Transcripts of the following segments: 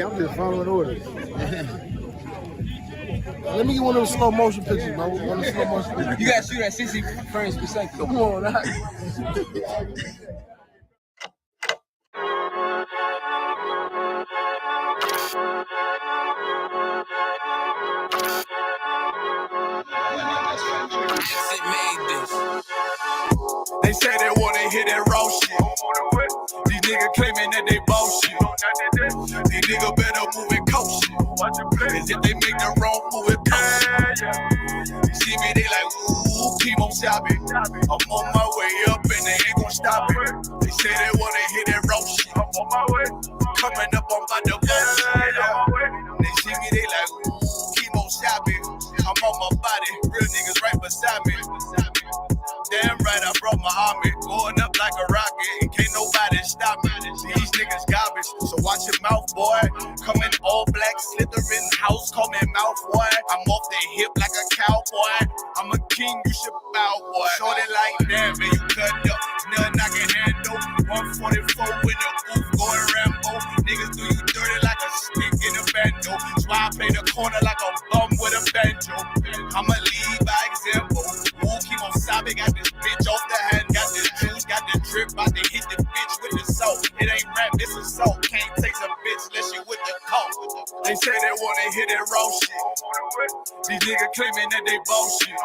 I'm just following orders. Let me get one of those slow motion pictures, bro. One of the slow motion pictures. You gotta shoot at 60 frames per second. Come on, that. They say they wanna hear that raw shit. These niggas claiming that they bullshit. These niggas better move and coach shit. Cause if they make the wrong move, it coach. You see me, they like, ooh, keep on shopping. I'm on my way up and they ain't gon' stop it. They say they wanna hear that raw shit. Coming up on my bullshit. They see me, they like, ooh, keep on shopping. I'm on my body, real niggas right beside me. Damn right, I brought my army, going up like a rocket, and can't nobody stop me. These niggas garbage, so watch your mouth, boy. Coming all black, slithering house, call me mouth, boy. I'm off the hip like a cowboy. I'm a king, you should bow, boy. Shorty like that, man, you cut up. Nothing I can handle. 144 in the booth, going Rambo. Niggas do you dirty like a stick in a bando. That's why I play the corner like a bum with a banjo. I'ma lead by example. Ooh, keep on sobbing, got this bitch off the hand, got this juice, got the drip, about to hit the bitch with the salt. It ain't rap, it's assault. Can't taste a bitch unless you with the coke. They say they wanna hear that raw shit. These niggas claiming that they bullshit.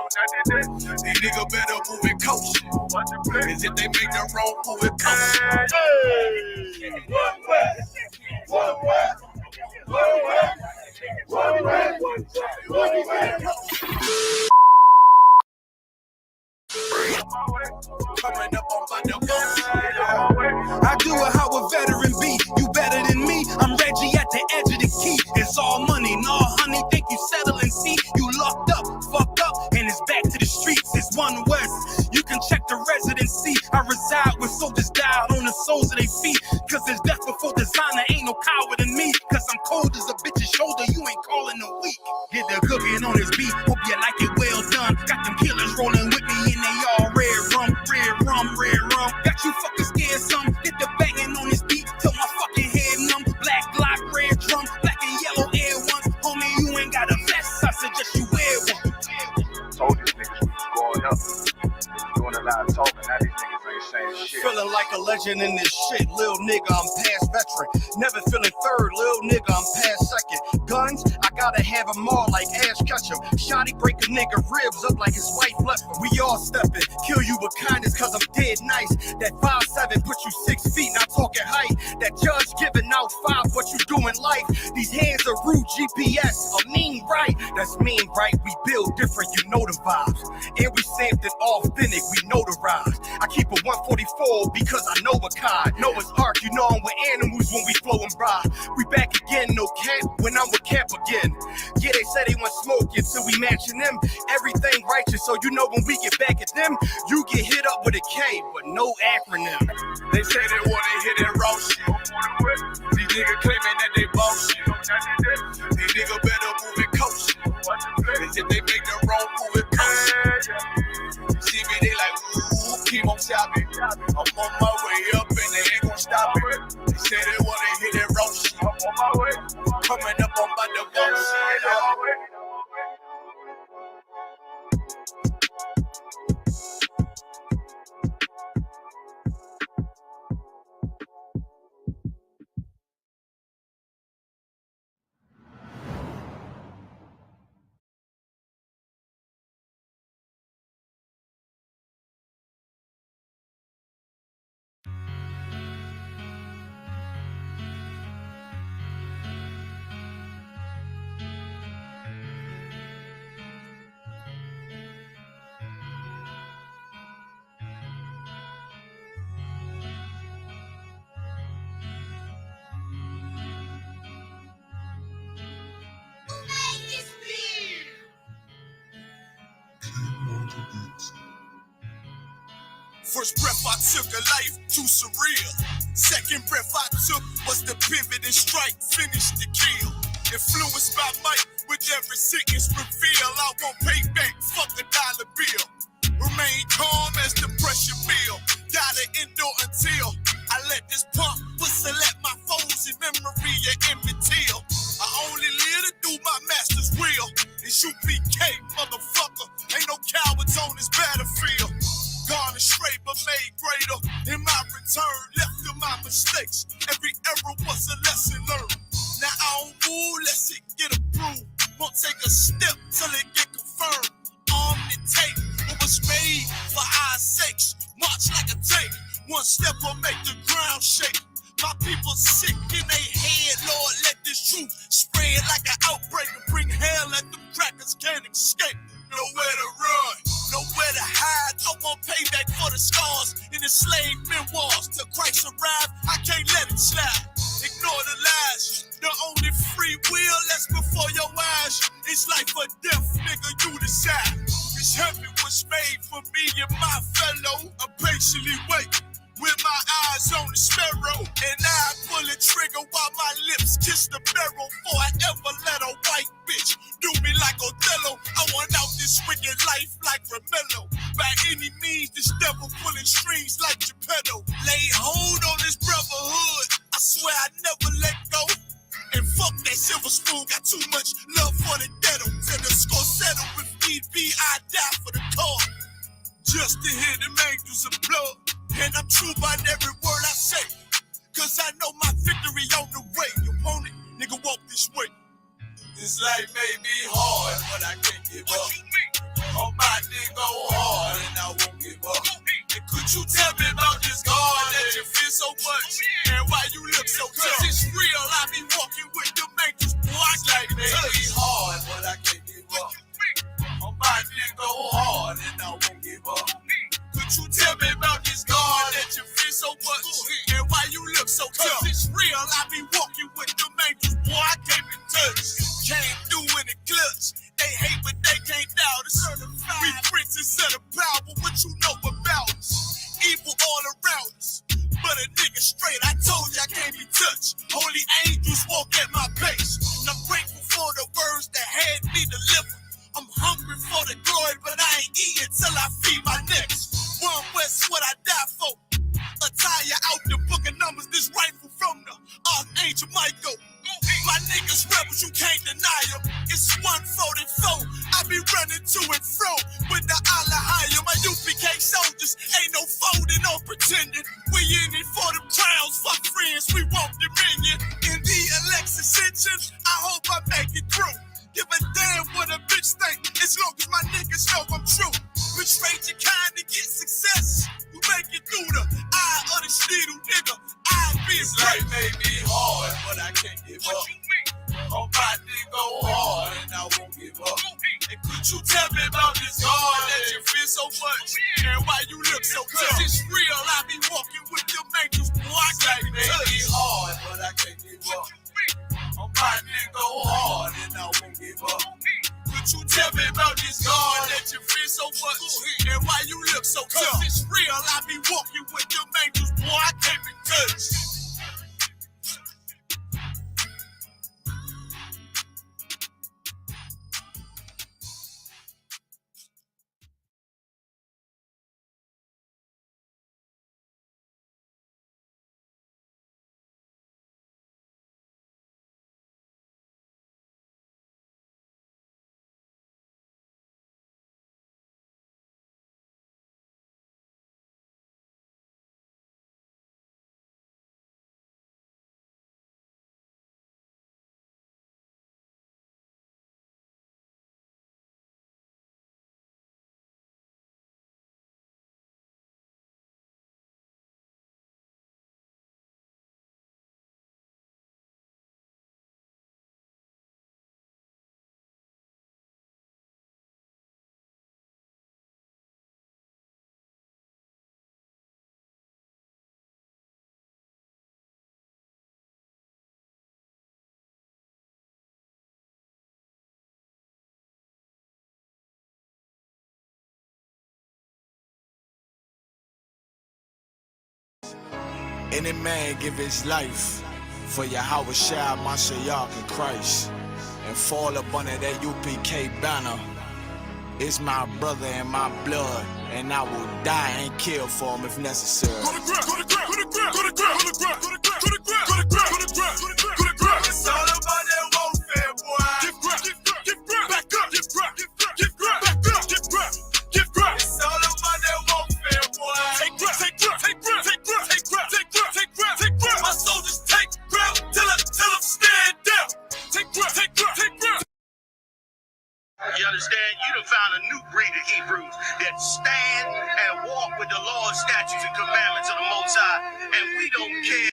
These niggas better move and coach shit. Cause if they make the wrong move, it coach. Hey! Coming up on my I do it how a veteran be. You better than me. I'm Reggie at the edge of the key. It's all money, no honey. Think you settle and see. You locked up, fucked up, and it's back to the streets. It's one west. You can check the residency. I reside with soldiers died on the soles of their feet. Cause it's death before designer. Ain't no coward in me. Cause I'm cold as a bitch's shoulder. You ain't calling a week. Get the cooking on his beat. Hope you like it well done. Got them killers rolling with me and they all red rum, red rum, red rum. Got you fucking scared some. Get the banging on his beat till my fucking head numb. Black Glock, red drum, black and yellow air ones. Homie, you ain't got a vest. I suggest you wear one. Told these niggas we was going up. Doing a lot of talking. Now these niggas ain't saying shit. Feeling like a legend in this shit. Lil nigga, I'm past veteran. Never feeling third. Lil nigga, I'm past second. Guns, I gotta have them all like Ash Ketchum. Shotty break a nigga ribs up like his white left. We all stepping. Kill you with kindness cause I'm dead nice. That 5'7" put you 6 feet, not talking height. That judge giving out 5, what you doing life. These hands are rude GPS. A mean right. That's mean right. We build different, you know the vibes. And we something authentic, we notarized. I keep a 144 because I know a kind. Noah's Ark, you know I'm with animals when we flowing by. We back again, no cap, when I'm with Cap again. Yeah, they said they want smoke until we matching them. Everything righteous, so you know when we get back at them, you get hit up with a K, but no acronym. They say they wanna hear that raw shit. These niggas claiming that they bullshit. These niggas better move and coach shit. Cause if they make the wrong move, it coach. See me, they like, ooh, keep on shopping. I'm on my way up and they ain't gon' stop it. They say they wanna hear that raw shit. I'm on my way. Coming up on my divorce. First breath I took, a life too surreal. Second breath I took was the pivot and strike, finish the kill. Influenced by might, with every sentence reveal. I won't pay back, fuck a dollar bill. Remain calm as the pressure build. Gotta endure until I let this pump whistle at my foes in memory of Emmett Till. In my return, left to my mistakes. Every error was a lesson learned. Now I don't move, let's it get approved. Won't take a step till it get confirmed. Armed and take what was made for our sakes. March like a tank. One step will make the ground shake. My people sick in their head, Lord, let this truth spread like an outbreak and bring hell that them crackers can't escape. Nowhere to run, nowhere to hide. I want payback for the scars in the slave memoirs. Till Christ arrive, I can't let it slide. Ignore the lies. The only free will that's before your eyes is life or death, nigga, you decide. This heaven was made for me and my fellow. I patiently wait with my eyes on the sparrow, and I pull the trigger while my lips kiss the barrel. Before I ever let a white bitch do me like Othello. I want out this wicked life like Romello. By any means, this devil pulling strings like Geppetto. Lay hold on this brotherhood, I swear I never let go. And fuck that silver spoon, got too much love for the ghetto. Till the score settle, if need be, I die for the cause. Just to hear them angels applaud. And I'm true by every word I say, cause I know my victory on the way. You want it? Nigga, walk this way. This life may be hard, but I can't give up. On my nigga hard, and I won't give up. And could you tell me about this God that you feel so much? And why you look so tough? Cause it's real, I be walking with them angels. Boy, this life may be hard, but I can't give up. On my nigga hard, and I won't give up. Could you tell me about this God that you feel so much? And why you look so tough? It's real, I be walking with them angels. Boy, I can't be touched. Came through in the clutch. They hate, but they can't doubt us. We princes of the power, what you know about us? Evil all around us, but a nigga straight. I told you I can't be touched. Holy angels walk at my pace. And I'm grateful for the words that had me delivered. I'm hungry for the glory, but I ain't eating till I feed my next. One West, what I die for. Attire out the book of numbers, this rifle from the Archangel Michael. My niggas rebels, you can't deny them. It's 144, I be running to and fro with the Allah higher. My UPK soldiers ain't no folding or pretending. We in it for them crowns, fuck friends, we want dominion. In the election ascension, I hope I make it through. Give a damn what a bitch think, as long as my niggas know I'm true. Betray your kind to get success. You make it through the eye of the needle, nigga. I be as life may be hard, but I can't give up. On my nigga hard, and I won't give up. And could you tell me about this God that you feel so much? And why you look so tough? Cause it's real, I be walking with them angels. Boy, I can't be touched. Life may be hard, but I can't give up. On my nigga hard, and I won't give up. Could you tell me about this God that you feel so much? And why you look so tough? It's real, I be walking with them angels. Boy, I can't be touched. Any man give his life for Yahweh Shai, Mashiach, and Christ, and fall up under that UPK banner. It's my brother and my blood, and I will die and kill for him if necessary. Go to ground, go to ground, go to ground, go to ground, go to ground, go to ground, go to ground, go to ground, go to ground, go to ground. It's all about that warfare, boy. Give ground, give ground, back up, give ground, give ground, back up, give ground, give ground. It's all about that warfare, boy. Take ground, take ground, take ground, take ground. and we don't care.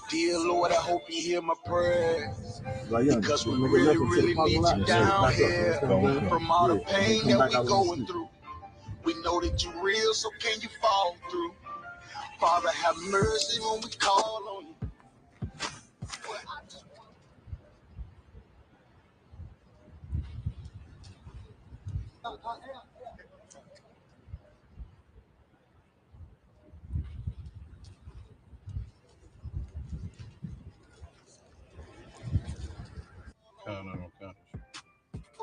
Dear Lord, I hope you hear my prayers. Because we really, really need you down here. From all the pain that we going through. We know that you're real, so can you fall through? Father, have mercy when we call on you.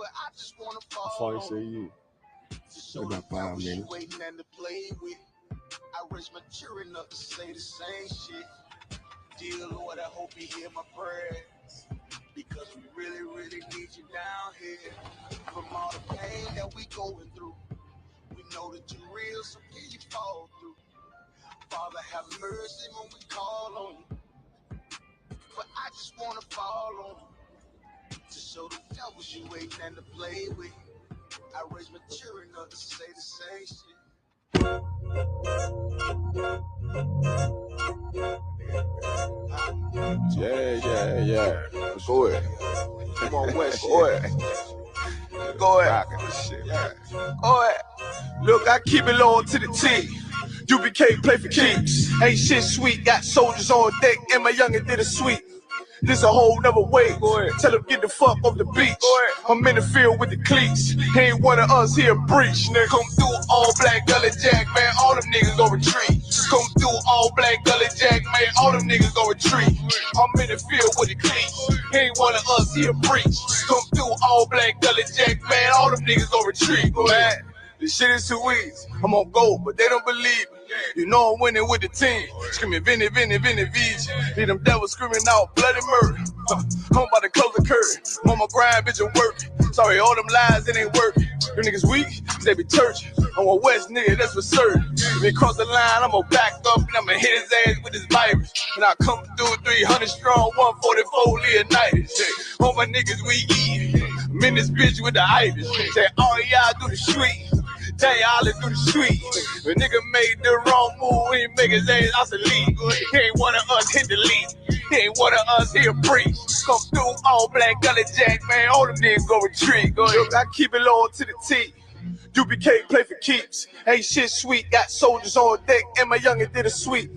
I just want to fall on you. So about 5 minutes. Waiting and to play with. I raise my children up to say the same shit. Dear Lord, I hope you hear my prayers. Because we really, really need you down here. From all the pain that we going through. We know that you're real, so can you fall through? Father, have mercy when we call on you. But I just want to fall on you. To show the devils you waiting and to play with. I raise my children up to say the same shit. Yeah. Go ahead. Come on, West. Go ahead. Go ahead. Go ahead. Look, I keep it low to the T. UBK play for keeps. Ain't shit sweet. Got soldiers on deck, and my youngin' did a sweep. This a whole nother way. Tell him get the fuck off the beach. I'm in the field with the cleats. He ain't one of us here breach. Nigga, come through all black gully jack, man. All them niggas go retreat. Come through all black gully jack, man. All them niggas go retreat. I'm in the field with the cleats. He ain't one of us here breach. Come through all black gully jack, man. All them niggas go retreat. Man, this shit is too easy. I'm on gold, but they don't believe me. You know I'm winning with the team. Screaming Vinny, VJ. Hear them devils screaming out bloody murder. I'm about to close the curtain. Mama grind, bitch, and work. Sorry, all them lies, it ain't working. Them niggas weak, they be churching. I'm a West nigga, that's for certain. If he cross the line, I'm gonna back up and I'm gonna hit his ass with this virus. And I come through 300 strong, 144 Leonidas. All my niggas we eat. I'm in this bitch with the itis. Say all y'all do the street. They all do the street. The nigga made the wrong move, he make his ass out the league. He ain't one of us hit the league. He ain't one of us here preach. Come through all black gully jack, man. All them niggas go retreat. Look, I keep it low to the T. UBK play for keeps. Ain't shit sweet. Got soldiers on deck, and my youngin' did a sweep.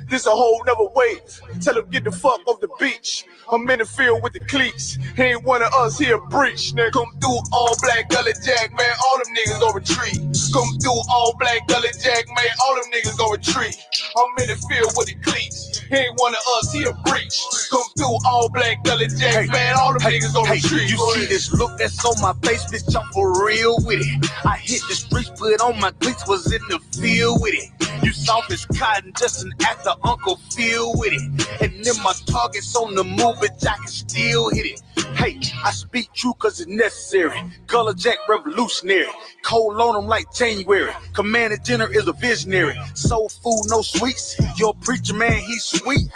This a whole nother wave. Tell him get the fuck off the beach. I'm in the field with the cleats. He ain't one of us here breach. Nigga, come through all black gully jack, man. All them niggas go retreat. Come through all black gully jack, man. All them niggas go retreat. I'm in the field with the cleats. He ain't one of us here breach. Come through all black gully jack, man. All them niggas go retreat. You see this look that's on my face, bitch, I'm for real with it. I hit the streets, put on my cleats, was in the field with it. You soft as cotton, just an actor, Uncle Phil with it. And then my target's on the move, but I can still hit it. Hey, I speak true cause it's necessary. Color Jack revolutionary. Cold on them like January. Commander Jenner is a visionary. Soul food, no sweets. Your preacher man, he's sweet.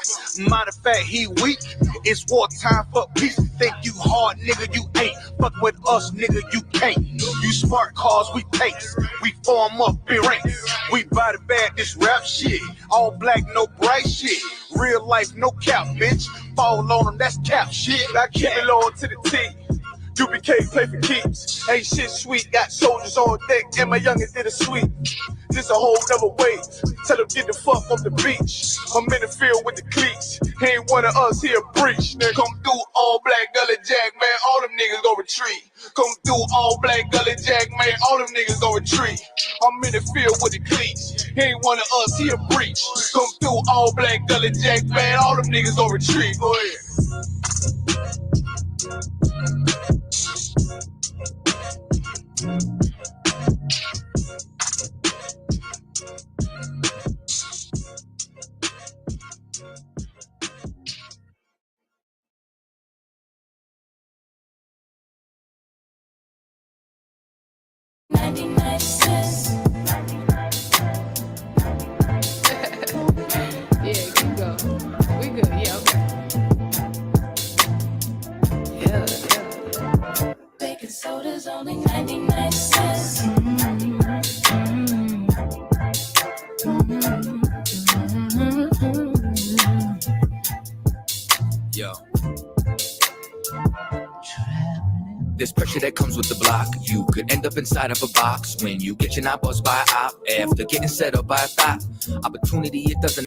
Matter of fact, he weak. It's wartime for peace. Think you hard, nigga, you ain't. Fuck with us, nigga, you can't. You smart cars, we pace. We form up in ranks. We body bag this rap shit. All black, no bright shit. Real life, no cap, bitch. Fall on them, that's cap shit. I keep it low to the T. UBK play for keeps. Ain't shit sweet. Got soldiers on deck, and my youngin' did a sweep. This a whole nother wave. Tell him get the fuck off the beach. I'm in the field with the cleats. He ain't one of us here breach. Nigga, come through all black gully jack, man. All them niggas go retreat. Come through all black gully jack, man. All them niggas go retreat. I'm in the field with the cleats. He ain't one of us here breach. Come through all black gully jack, man. All them niggas go retreat. Go ahead. Yeah, keep going. We good. Yeah, okay. Yeah. Baking soda's only 99 cents. There's pressure that comes with the block. You could end up inside of a box when you get your knob buzzed by a op after getting set up by a thought. Opportunity, it doesn't.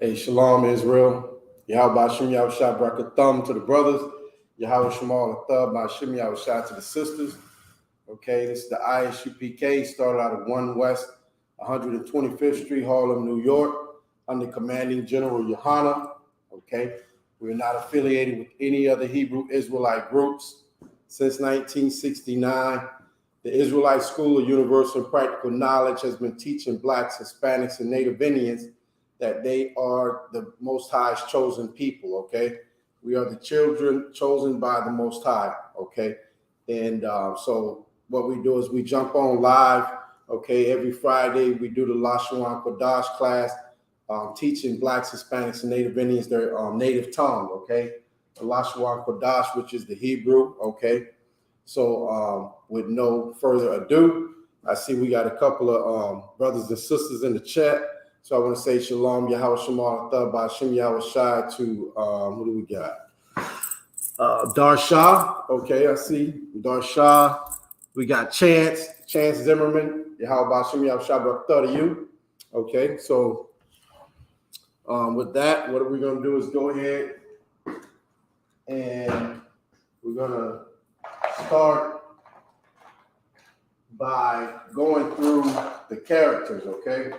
Hey, Shalom, Israel. Yahweh Shem Yahweh Shah Brakathum to the brothers. Yahweh Shemal Athab by Shem Yahweh Shah to the sisters. Okay, this is the Isupk, started out of 1 West 125th Street, Harlem, New York, under commanding General Yohana. Okay, we're not affiliated with any other Hebrew Israelite groups. Since 1969, the Israelite School of Universal and Practical Knowledge has been teaching Blacks, Hispanics, and Native Indians that they are the Most High's chosen people, okay? We are the children chosen by the Most High, okay? And so what we do is we jump on live, okay? Every Friday we do the Lashawan Qadash class, teaching Blacks, Hispanics, and Native Indians their native tongue, okay? The Lashawan Qadash, which is the Hebrew, okay? So with no further ado, I see we got a couple of brothers and sisters in the chat. So I want to say shalom, Yahweh Shemal Athab by Shem Yahweh Shai to, who do we got? Darsha, okay, I see. Darsha. We got Chance Zimmerman, Yahweh by Shem Yahweh Shai Barakatah to you. Okay, so with that, what we're going to do is go ahead and we're going to start by going through the characters, okay?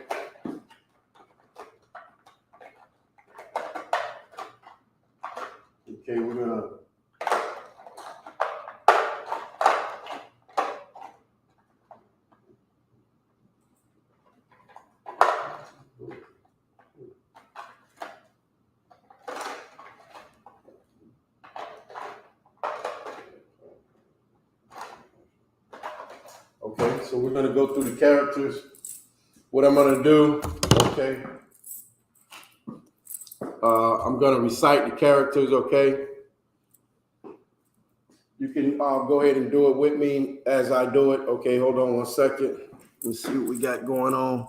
Okay, we're gonna so we're gonna go through the characters. What I'm gonna do, okay? I'm gonna recite the characters, okay? You can go ahead and do it with me as I do it. Okay, hold on 1 second. Let's see what we got going on.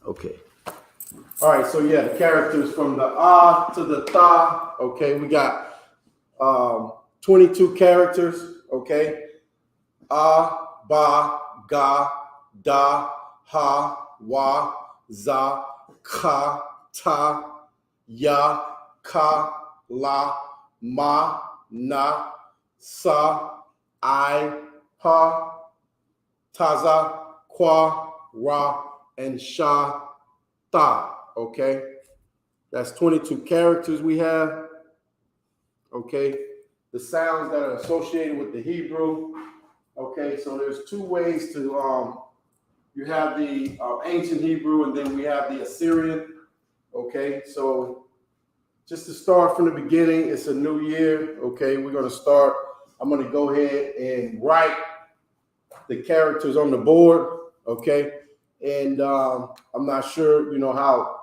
Okay. All right, so yeah, the characters from the Ah to the Tha. Okay, we got 22 characters. Okay. Ah, Ba, Ga, Da, Ha, Wa, Za, Ka, Ta, Ya, Ka, La, Ma, Na, Sa, I, Pa, Taza, Kwa, Ra, and Sha, Ta. Okay, that's 22 characters we have. Okay, the sounds that are associated with the Hebrew. Okay, so there's 2 ways to, you have the ancient Hebrew and then we have the Assyrian. Okay, so just to start from the beginning, it's a new year. Okay, we're going to start. I'm going to go ahead and write the characters on the board. Okay, and I'm not sure, you know, how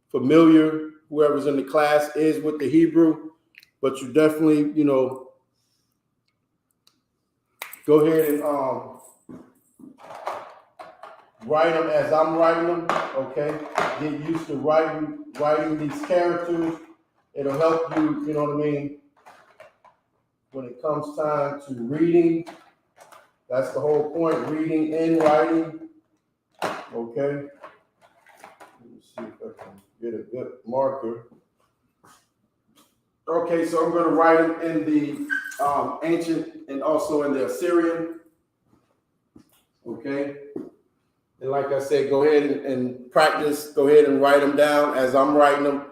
familiar whoever's in the class is with the Hebrew, but you definitely, you know, go ahead and write them as I'm writing them, okay? Get used to writing these characters. It'll help you, you know what I mean, when it comes time to reading, That's the whole point, reading and writing. Okay. Let me see if I can get a good marker. Okay, so I'm going to write them in the ancient and also in the Assyrian. Okay. And like I said, go ahead and practice. Go ahead and write them down as I'm writing them.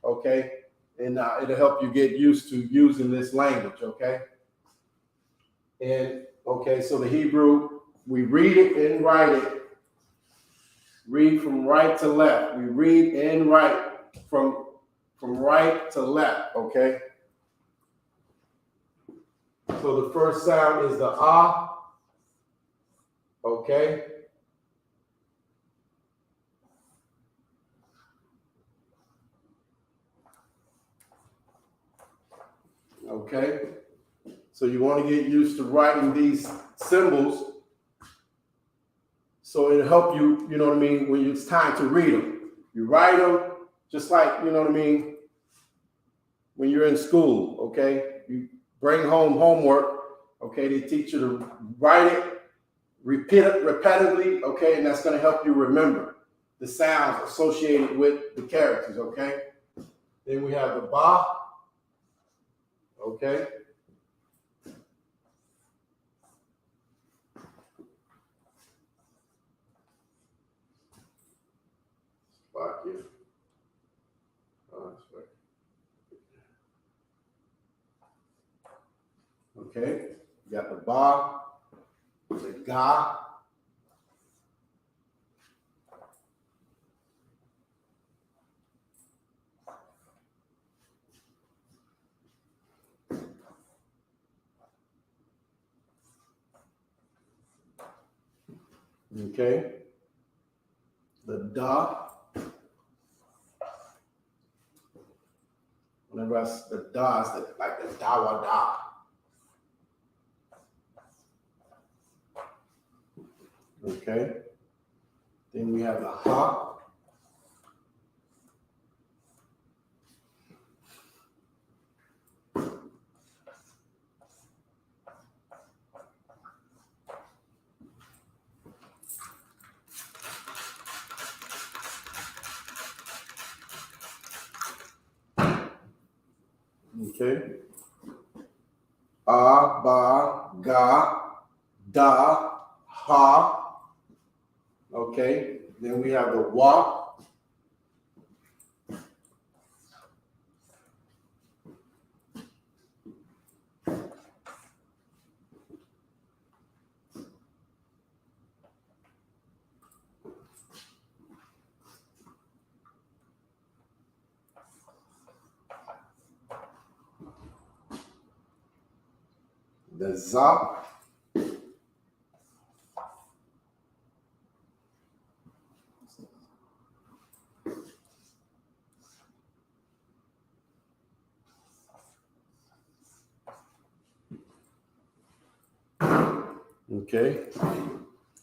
Okay. And it'll help you get used to using this language. Okay. And okay, so the Hebrew, we read it and write it. Read from right to left. We read and write from right to left. Okay. So the first sound is the ah. Okay. Okay. So you want to get used to writing these symbols so it'll help you, you know what I mean, when it's time to read them. You write them just like, you know what I mean, when you're in school, okay? You bring home homework, okay? They teach you to write it, repeat it repetitively, okay? And that's going to help you remember the sounds associated with the characters, okay? Then we have the ba, okay? Spot here. Oh, that's right. Okay, you got the ba, the ga. Okay, the da. Whenever the da is like the dawa da. Okay. Then we have the ha. Okay. A, ba, ga, da, ha. Okay. Then we have the wa. The za. Okay.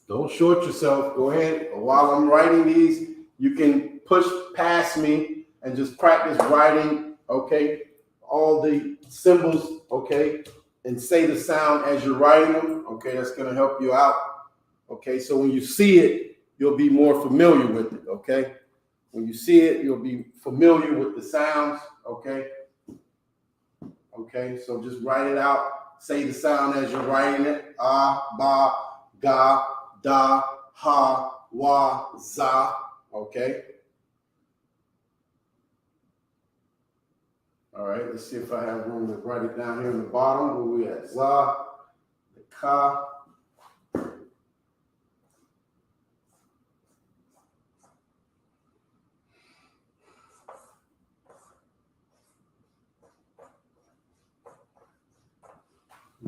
Don't short yourself. Go ahead. While I'm writing these, you can push past me and just practice writing, okay, all the symbols, okay, and say the sound as you're writing them, okay, that's going to help you out, okay, so when you see it, you'll be more familiar with it, okay, when you see it, you'll be familiar with the sounds, okay, so just write it out, say the sound as you're writing it, ah, ba, ga, da, ha, wa, za, okay. All right, let's see if I have room to write it down here in the bottom where we at za, the ka.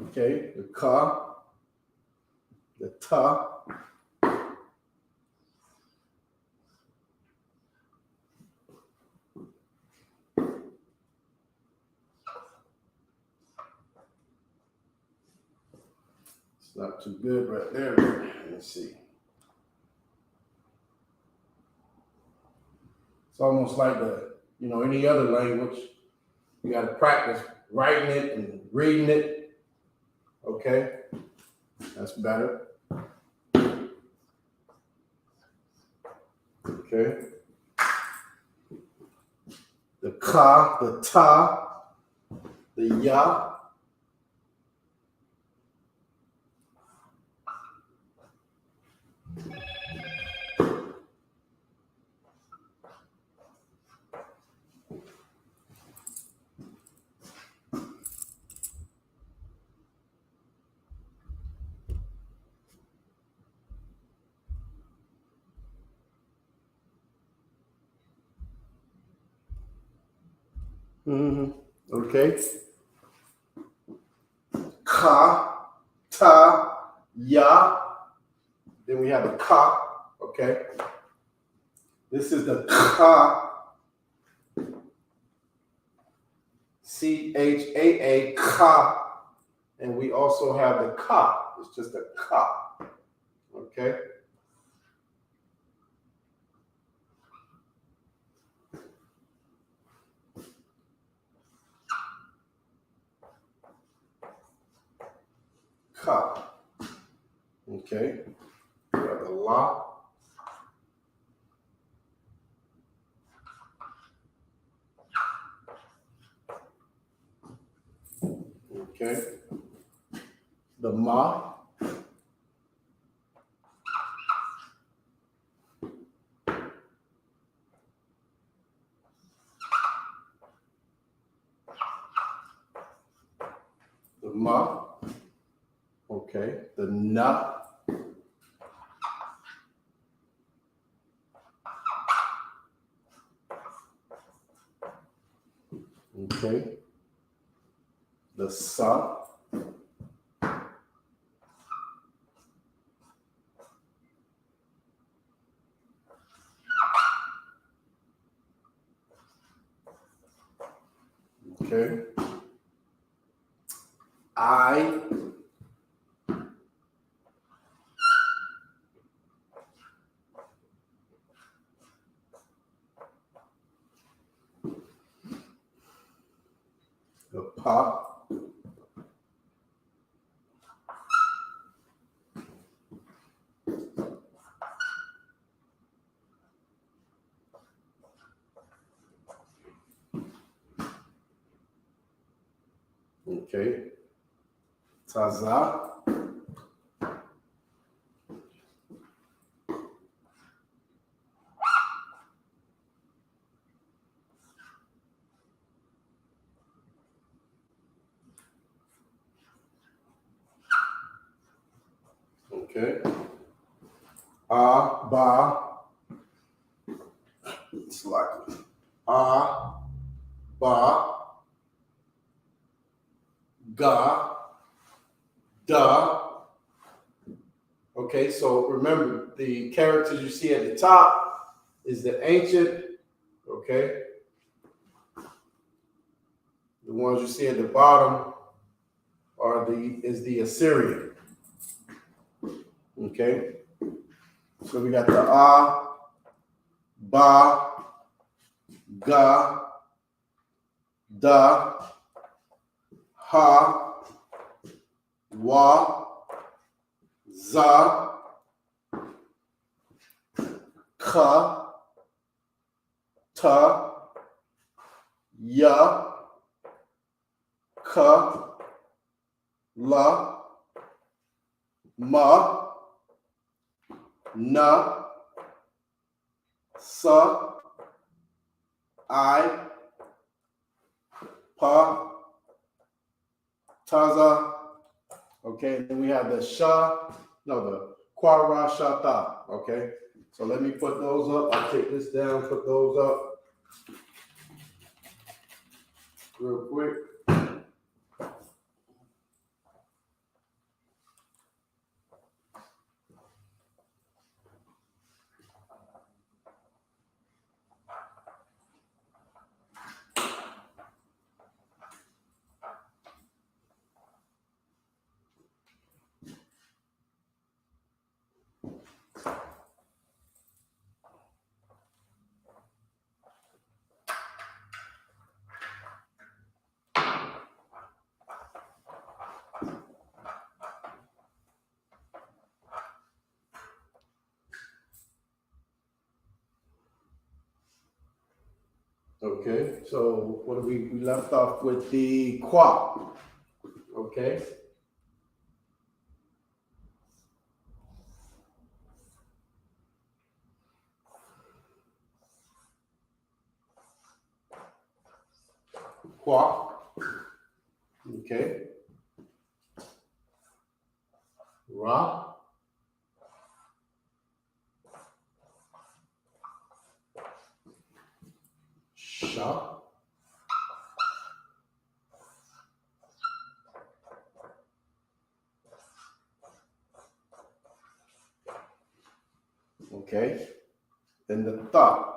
Okay, the ka, the ta. Not too good right there. Let's see. It's almost like any other language. You got to practice writing it and reading it. Okay. That's better. Okay. The ka, the ta, the ya. Okay. Ka, ta, ya. Then we have a ka. Okay. This is the ka. C-H-A-A, ka. And we also have the ka. It's just a ka. Okay. Ka. Okay. We have the la. Okay. The ma. The ma. Okay. The na. Okay. The sa. Okay. I. The pa. Okay. Taza. Okay. Ba. It's like ba, ga, da. Okay, so remember the characters you see at the top is the ancient, okay? The ones you see at the bottom is the Assyrian. Okay? So we got the ba, ga, da, ha, wa, za, ka, ta, ya, ka, la, ma, na, sa, I, pa, taza. Okay, then we have the the quara shata. Okay, so let me put those up. I'll take this down, put those up real quick. Okay, so what do we left off with the qua. Okay. Qua. Okay. Ra. Sha. Okay. Then the tha.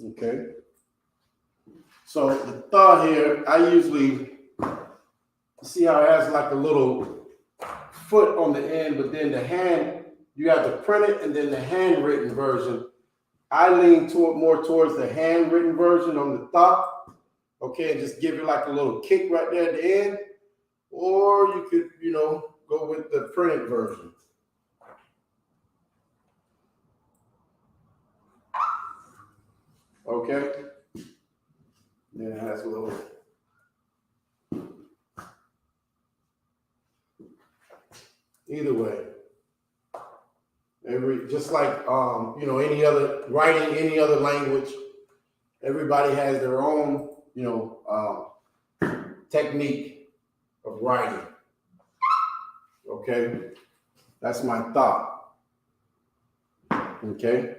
Okay. So the tha here, I usually see how it has like a little foot on the end, but then the hand, you have to print it and then the handwritten version. I lean more towards the handwritten version on the tha. Okay, and just give it like a little kick right there at the end. Or you could, go with the printed version. Okay. Then it has a little. Either way. Just like any other writing, any other language, everybody has their own, technique of writing. Okay. That's my thought. Okay.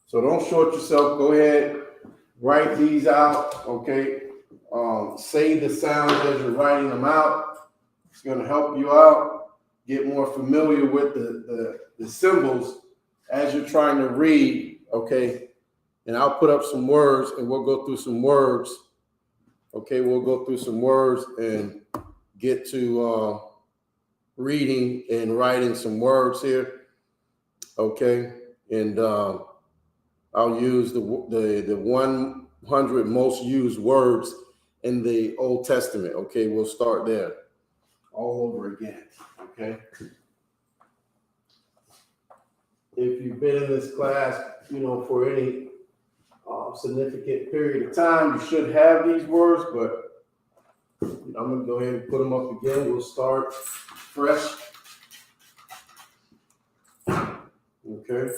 So don't short yourself. Go ahead, write these out. Okay. Say the sounds as you're writing them out. It's going to help you out. Get more familiar with the symbols as you're trying to read. Okay. And I'll put up some words and we'll go through some words. Okay. We'll go through some words and get to reading and writing some words here. Okay. And I'll use the 100 most used words in the Old Testament. Okay, we'll start there all over again. Okay. If you've been in this class, for any significant period of time, you should have these words, but I'm going to go ahead and put them up again. We'll start fresh. Okay.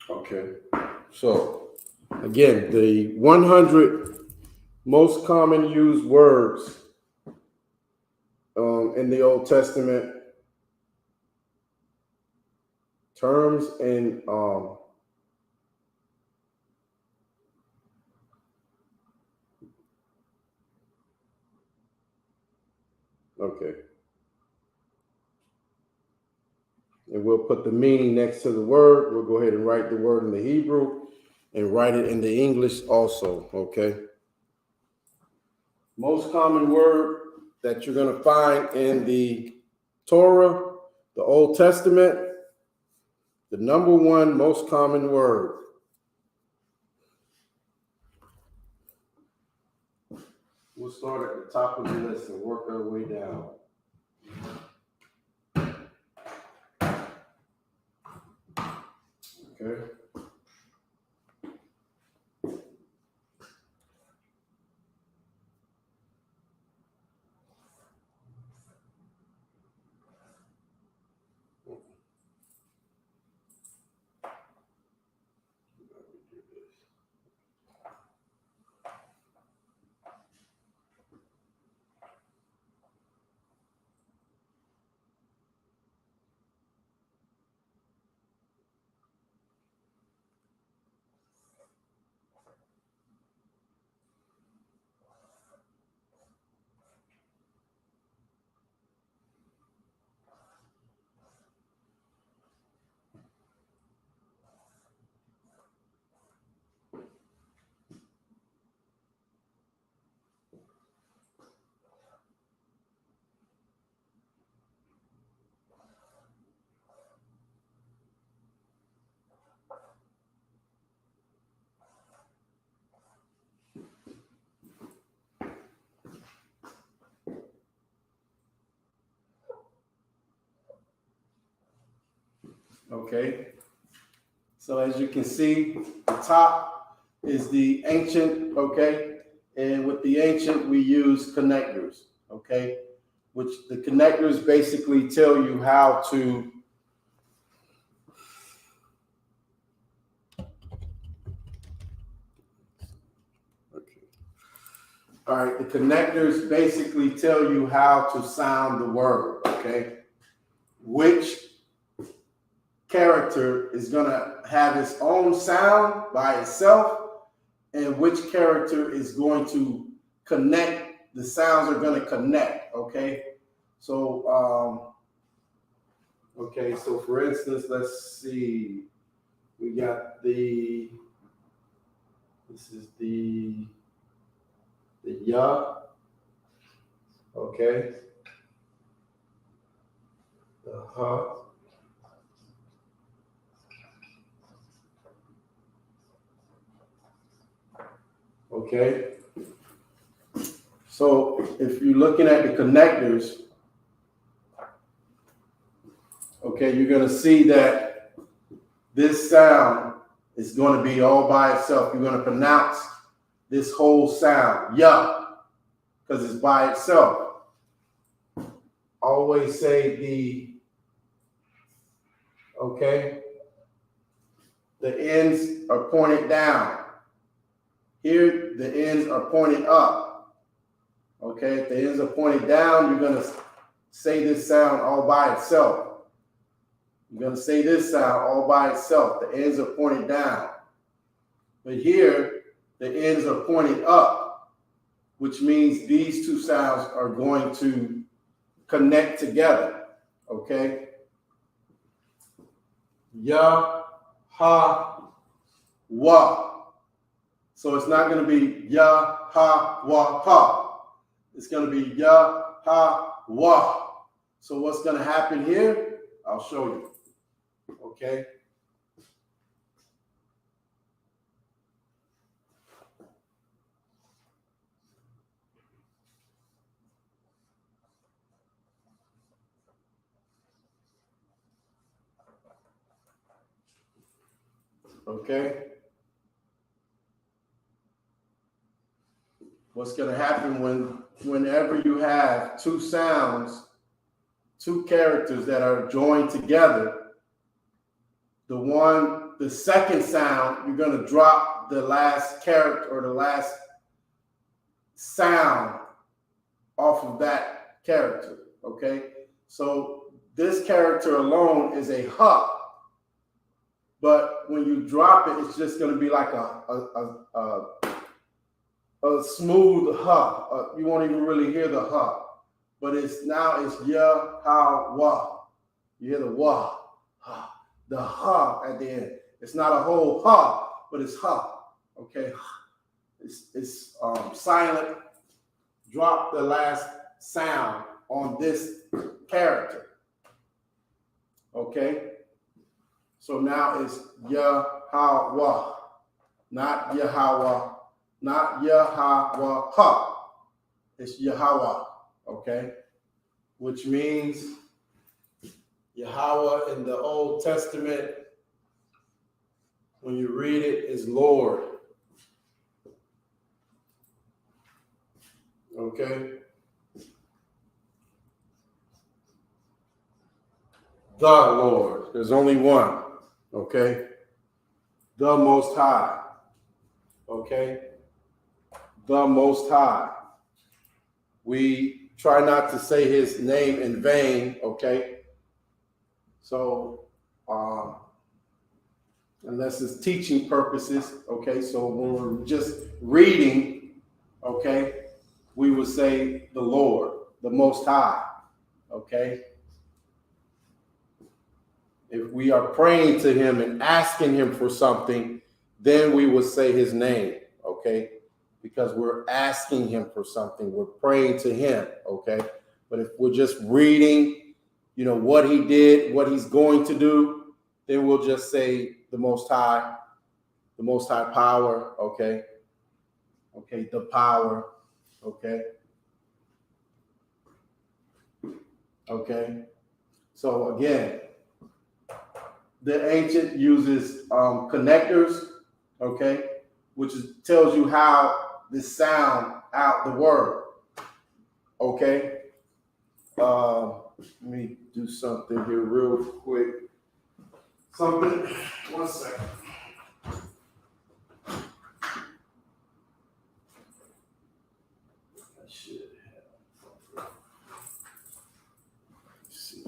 Okay, so again, the 100 most common used words in the Old Testament, terms and okay. And we'll put the meaning next to the word. We'll go ahead and write the word in the Hebrew and write it in the English also, okay? Most common word that you're going to find in the Torah, the Old Testament, the number one most common word. We'll start at the top of the list and work our way down. Okay. Okay. So as you can see, the top is the ancient, okay? And with the ancient, we use connectors, okay? Which the connectors basically tell you how to all right, the connectors basically tell you how to sound the word, okay? Which character is going to have its own sound by itself, and which character is going to connect, the sounds are going to connect, okay? So, okay, so for instance, let's see. We got this is the ya, okay? The ha. Okay. So if you're looking at the connectors, okay, you're going to see that this sound is going to be all by itself. You're going to pronounce this whole sound, ya, because it's by itself. Always say okay, the ends are pointed down. Here, the ends are pointed up. Okay, if the ends are pointed down, you're going to say this sound all by itself. You're going to say this sound all by itself. The ends are pointed down. But here, the ends are pointed up, which means these two sounds are going to connect together. Okay? Ya, ha, wa. So it's not going to be ya, ha, wa, ha. It's going to be ya, ha, wa. So what's going to happen here? I'll show you. Okay? Okay? What's going to happen whenever you have two sounds, two characters that are joined together, the second sound, you're going to drop the last character or the last sound off of that character, okay? So this character alone is a ha, but when you drop it, it's just going to be like a smooth ha. You won't even really hear the ha, but it's ya, ha, wa. You hear the wa, ha, the ha at the end. It's not a whole ha, but it's ha. Okay, it's silent. Drop the last sound on this character. Okay, so now it's Yahweh, not Yahweh, not Yahweh ha. It's Yahweh. Okay, which means Yahweh in the Old Testament, when you read it, is Lord. Okay? The Lord. There's only one. Okay? The Most High. Okay? The Most High. We try not to say his name in vain. Okay? So, unless it's teaching purposes. Okay? So when we're just reading, okay, we would say the Lord, the Most High, okay? If we are praying to him and asking him for something, then we would say his name, okay? Because we're asking him for something, we're praying to him, okay? But if we're just reading, what he did, what he's going to do, then we'll just say the Most High power, okay? Okay, the power. Okay. Okay. So again, the ancient uses connectors, okay, tells you how to sound out the word, okay. Let me do something here real quick. Something. 1 second. I should have. Let's see.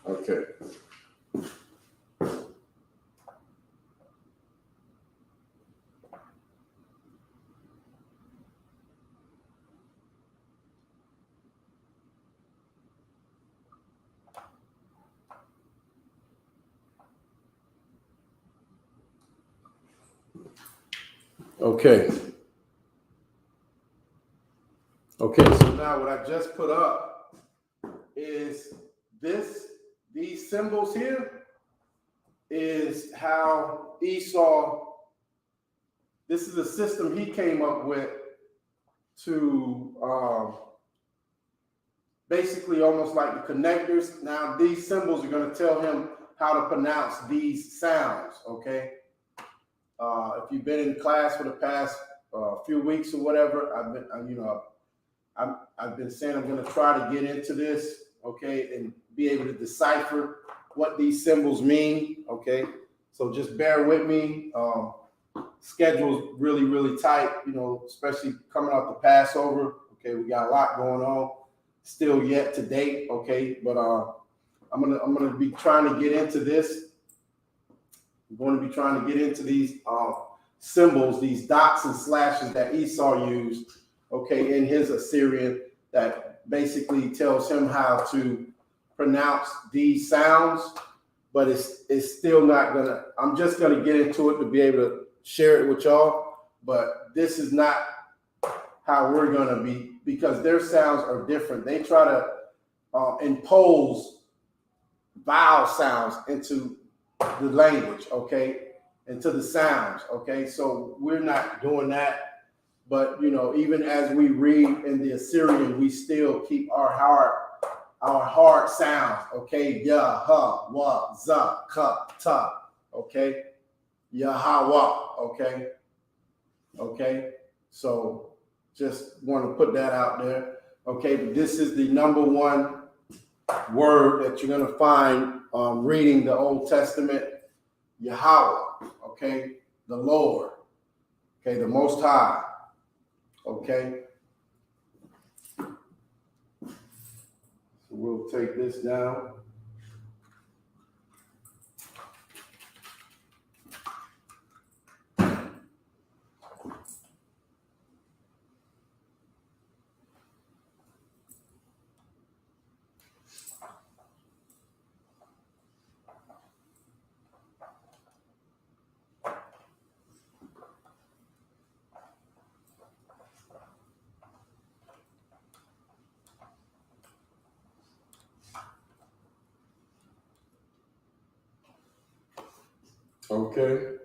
Okay. Okay. Okay, so now what I just put up is these symbols here is how Esau, this is a system he came up with to basically almost like the connectors. Now these symbols are going to tell him how to pronounce these sounds, okay? If you've been in class for the past few weeks or whatever, I've been saying I'm going to try to get into this, okay, and be able to decipher what these symbols mean, okay? So just bear with me. Schedule's really, really tight, especially coming out the Passover. Okay, we got a lot going on still yet to date, okay? But I'm gonna be trying to get into this. I'm going to be trying to get into these symbols, these dots and slashes that Esau used, okay, in his Assyrian, that basically tells him how to pronounce these sounds, but it's still not gonna, I'm just gonna get into it to be able to share it with y'all, but this is not how we're gonna be, because their sounds are different. They try to impose vowel sounds into the language, okay, into the sounds, okay? So we're not doing that. But even as we read in the Assyrian, we still keep our hard sounds, okay? Ya, ha, wa, za, ka, ta, okay? Yahweh, okay? Okay? So just want to put that out there, okay? But this is the number one word that you're going to find reading the Old Testament, Yahweh, okay? The Lord, okay? The Most High. Okay, so we'll take this down. Okay.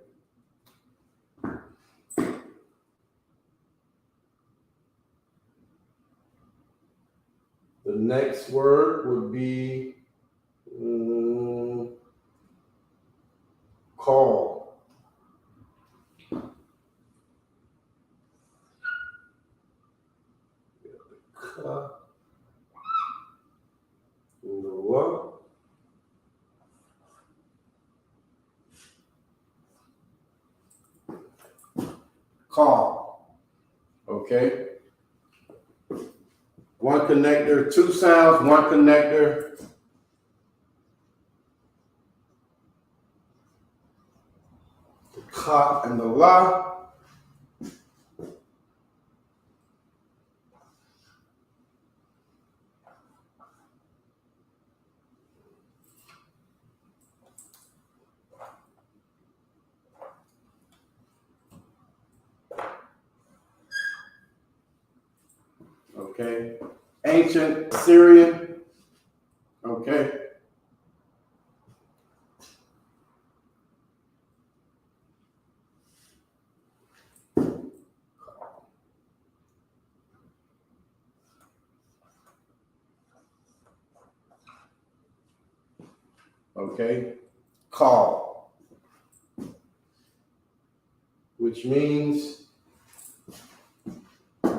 The next word would be call. What? Call. Okay. One connector, two sounds, one connector. The ka and the la. okay? Ancient Syrian, okay? Okay, call, which means,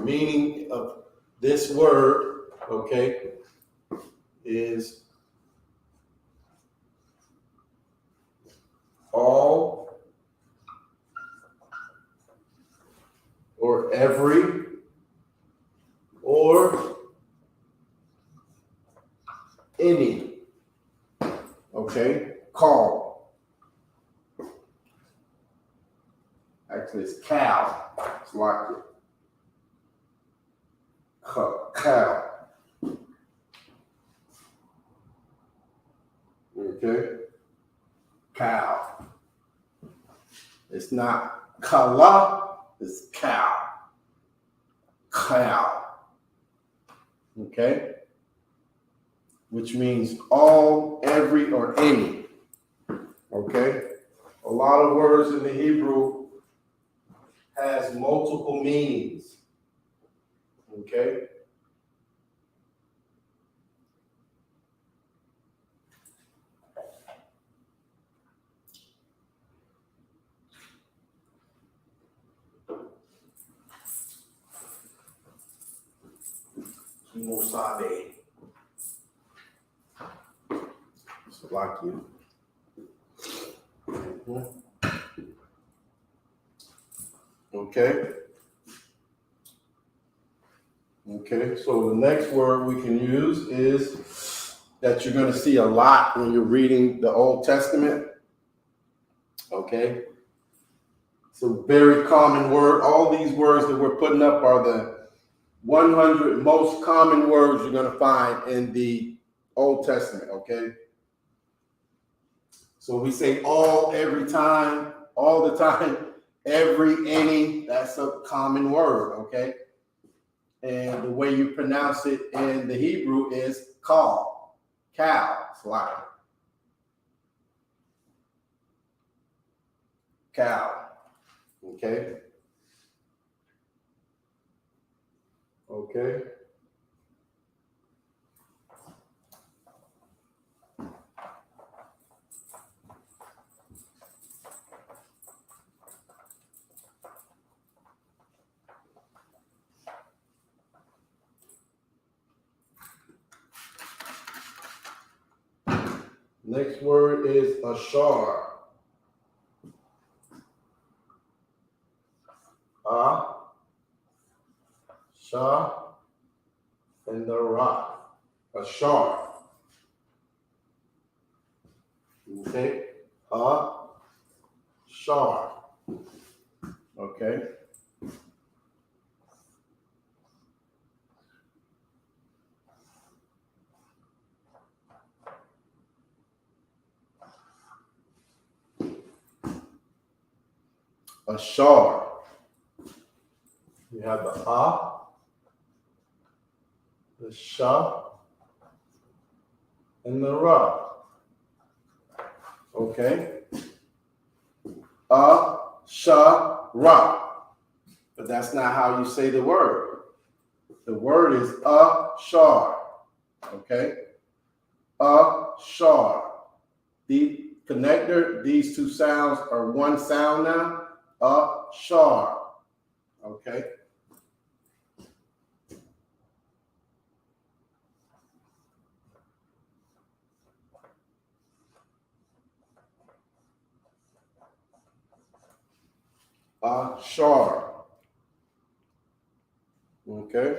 meaning of this word, okay, is all or every or any, okay, call. Actually, it's cow. It's like it. Cow. Okay, cow. It's not kala, it's cow. Cow. Okay, which means all, every, or any. Okay, a lot of words in the Hebrew has multiple meanings. Okay, Mosabe. It's like you. Okay. Okay, so the next word we can use is that you're going to see a lot when you're reading the Old Testament. Okay, it's a very common word. All these words that we're putting up are the 100 most common words you're going to find in the Old Testament. Okay, so we say all, every time, all the time, every, any. That's a common word. Okay. And the way you pronounce it in the Hebrew is call, cow, slide, cow. Okay. Okay. Next word is ashar. Shah, and the ra. Ashar. Okay. Shar. Okay. Ashar. You have the sha, and the ra. Okay. Sha, ra. But that's not how you say the word. The word is ashar. Okay. Ashar. The connector, these two sounds are one sound now. Ashar. Okay. Ashar. Okay.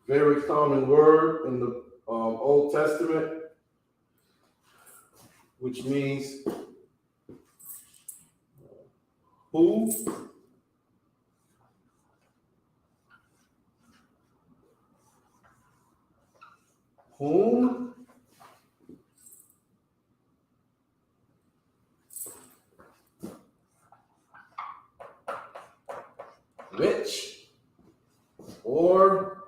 Very common word in the Old Testament, which means who, whom, which, or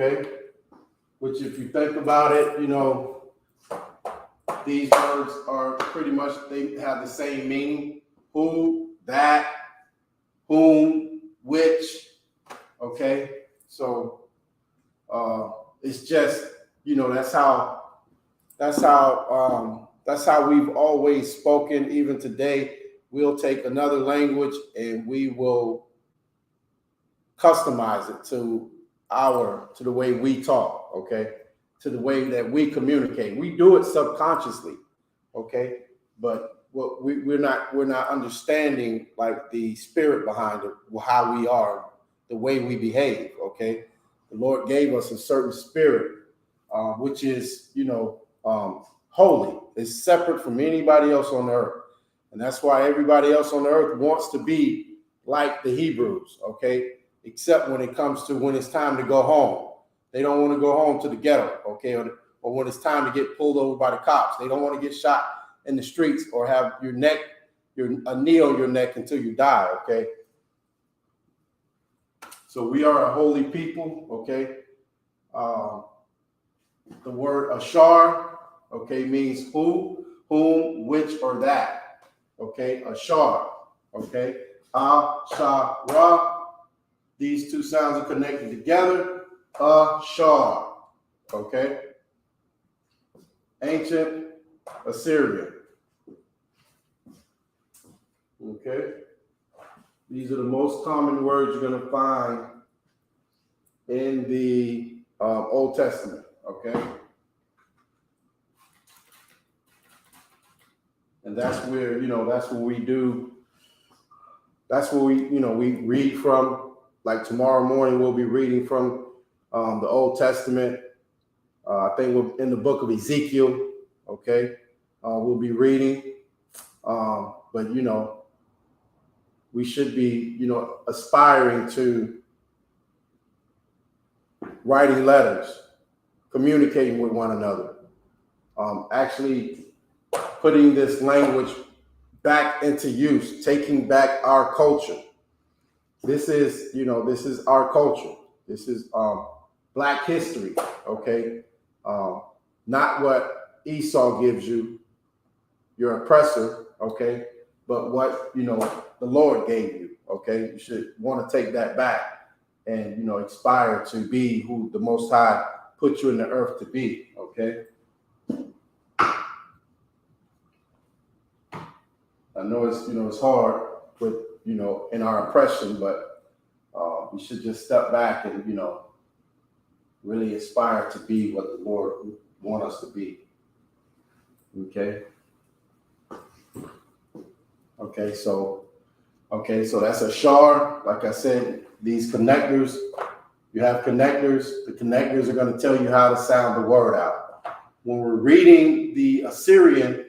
okay? Which if you think about it, you know, these words are pretty much, they have the same meaning. Who, that, whom, which, okay? So it's just, you know, that's how we've always spoken. Even today, we'll take another language and we will customize it to the way we talk, okay? To the way that we communicate. We do it subconsciously, okay? But what we're not understanding like the spirit behind it, how we are, the way we behave, okay? The Lord gave us a certain spirit, which is, you know, holy. It's separate from anybody else on earth. And that's why everybody else on earth wants to be like the Hebrews, okay? Except when it comes to when it's time to go home. They don't want to go home to the ghetto, okay? Or when it's time to get pulled over by the cops. They don't want to get shot in the streets or have a knee on your neck until you die, okay? So we are a holy people, okay? The word ashar, okay, means who, whom, which, or that, okay? Ashar, okay? Ashara. These two sounds are connected together. Ashar, okay? Ancient Assyrian, okay? These are the most common words you're going to find in the Old Testament, okay? And that's where, you know, that's what we do. That's where we, you know, we read from. Like tomorrow morning, we'll be reading from the Old Testament. I think we're in the book of Ezekiel, okay? We'll be reading. But, you know, we should be, you know, aspiring to writing letters, communicating with one another, actually putting this language back into use, taking back our culture. This is, you know, this is our culture. This is Black history, okay? Not what Esau gives you, your oppressor, okay? But what, you know, the Lord gave you, okay? You should want to take that back and, you know, aspire to be who the Most High put you in the earth to be, okay? I know it's, you know, it's hard with, you know, in our oppression, but we should just step back and, you know, really aspire to be what the Lord wants us to be. Okay. Okay, so that's a shar. Like I said, these connectors, you have connectors. The connectors are going to tell you how to sound the word out. When we're reading the Assyrian,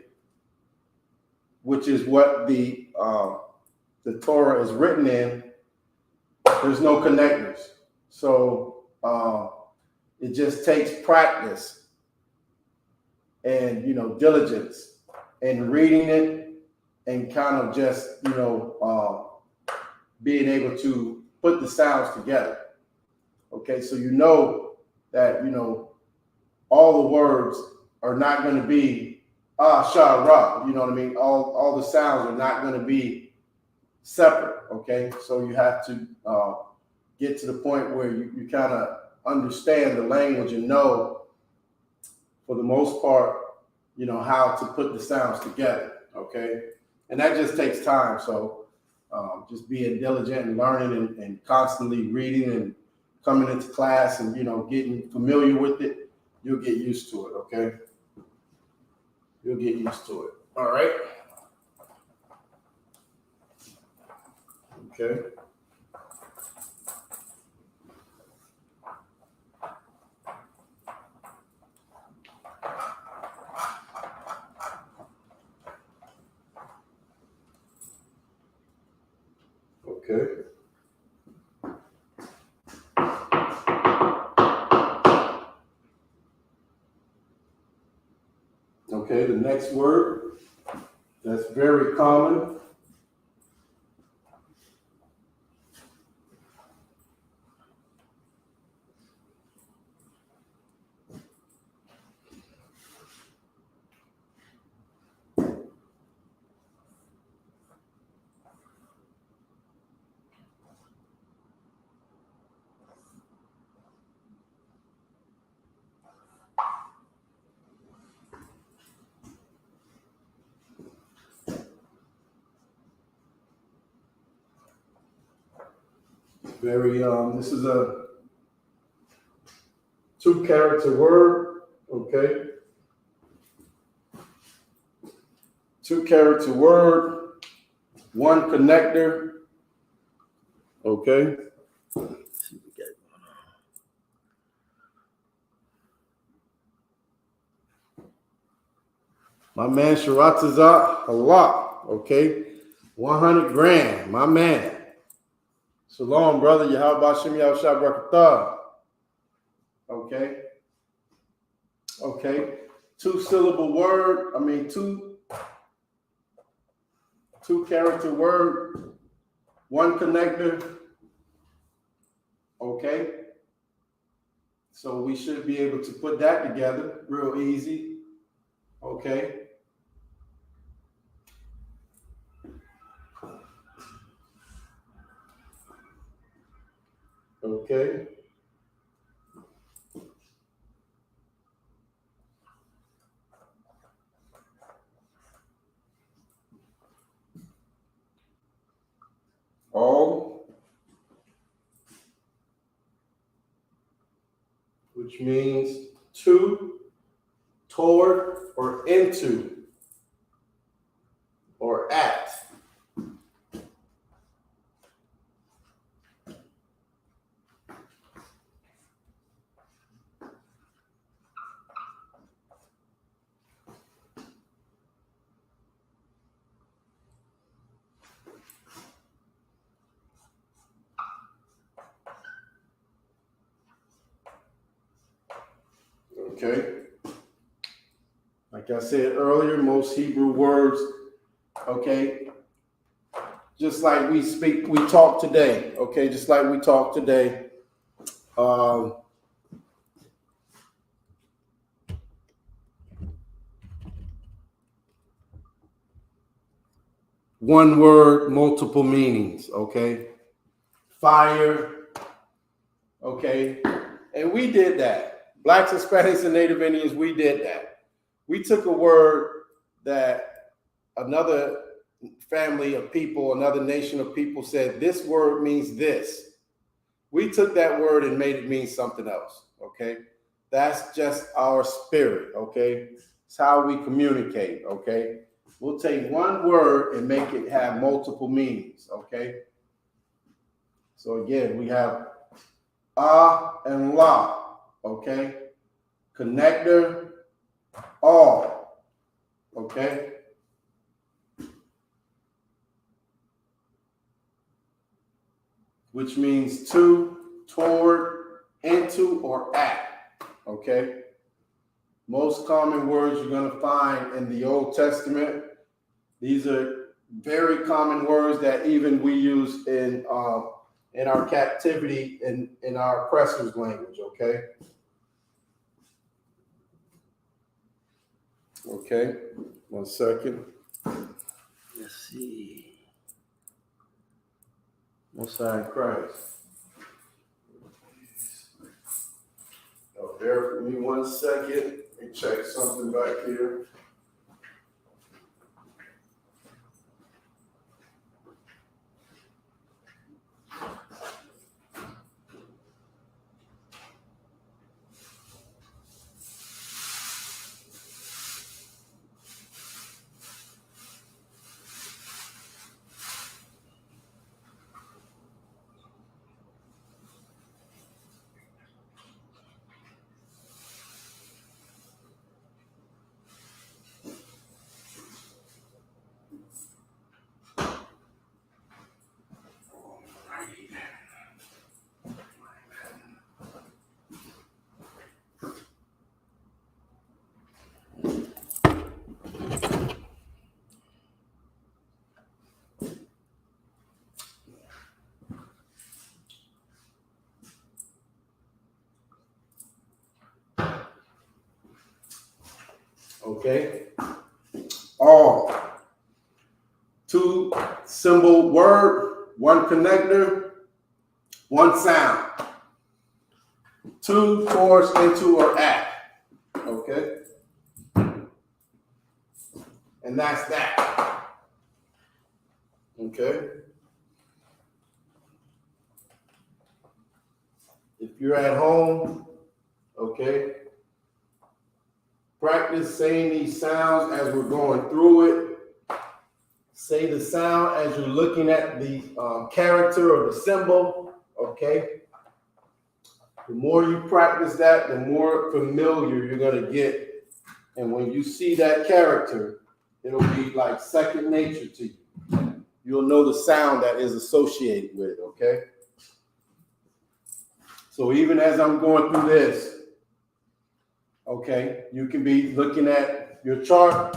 which is what the Torah is written in, there's no connectors. So it just takes practice and, you know, diligence in reading it and kind of just, you know, being able to put the sounds together. Okay, so you know that, you know, all the words are not going to be sha, ra, you know what I mean? All the sounds are not going to be separate, okay? So you have to get to the point where you kind of understand the language and know, for the most part, you know, how to put the sounds together, okay? And that just takes time. So just being diligent and learning and constantly reading and coming into class and, you know, getting familiar with it, you'll get used to it, okay? You'll get used to it. All right? Okay. Okay. Okay, the next word that's very common This is a 2-character word, okay? 2-character word, 1 connector, okay? My man Sharatazah, a lot, okay? 100 grand, my man. Shalom, brother. Yahweh Shem Yahushua Barakatah. Okay. Okay. 2-syllable word. 2-character word. 1 connector. Okay. So we should be able to put that together real easy. Okay. Okay. All, which means to, toward, or into, or at. Okay. Like I said earlier, most Hebrew words, okay, just like we talk today, okay, just like we talk today. One word, multiple meanings, okay? Fire, okay? And we did that. Blacks, Hispanics, and Native Indians, we did that. We took a word that another family of people, another nation of people said, this word means this. We took that word and made it mean something else, okay? That's just our spirit, okay? It's how we communicate, okay? We'll take one word and make it have multiple meanings, okay? So again, we have and la, okay? Connector, all, okay? Which means to, toward, into, or at, okay? Most common words you're going to find in the Old Testament. These are very common words that even we use in our captivity in our oppressor's language, okay? Okay, 1 second. Let's see. Most High in Christ. Oh, bear with me 1 second. Let me check something back here. Okay. All. 2-symbol word, 1 connector, 1 sound. To, towards, into, or at. Okay. And that's that. Okay. if you're at home, okay, practice saying these sounds as we're going through it. Say the sound as you're looking at the character or the symbol, okay? The more you practice that, the more familiar you're going to get. And when you see that character, it'll be like second nature to you. You'll know the sound that is associated with it, okay? So even as I'm going through this, okay, you can be looking at your chart,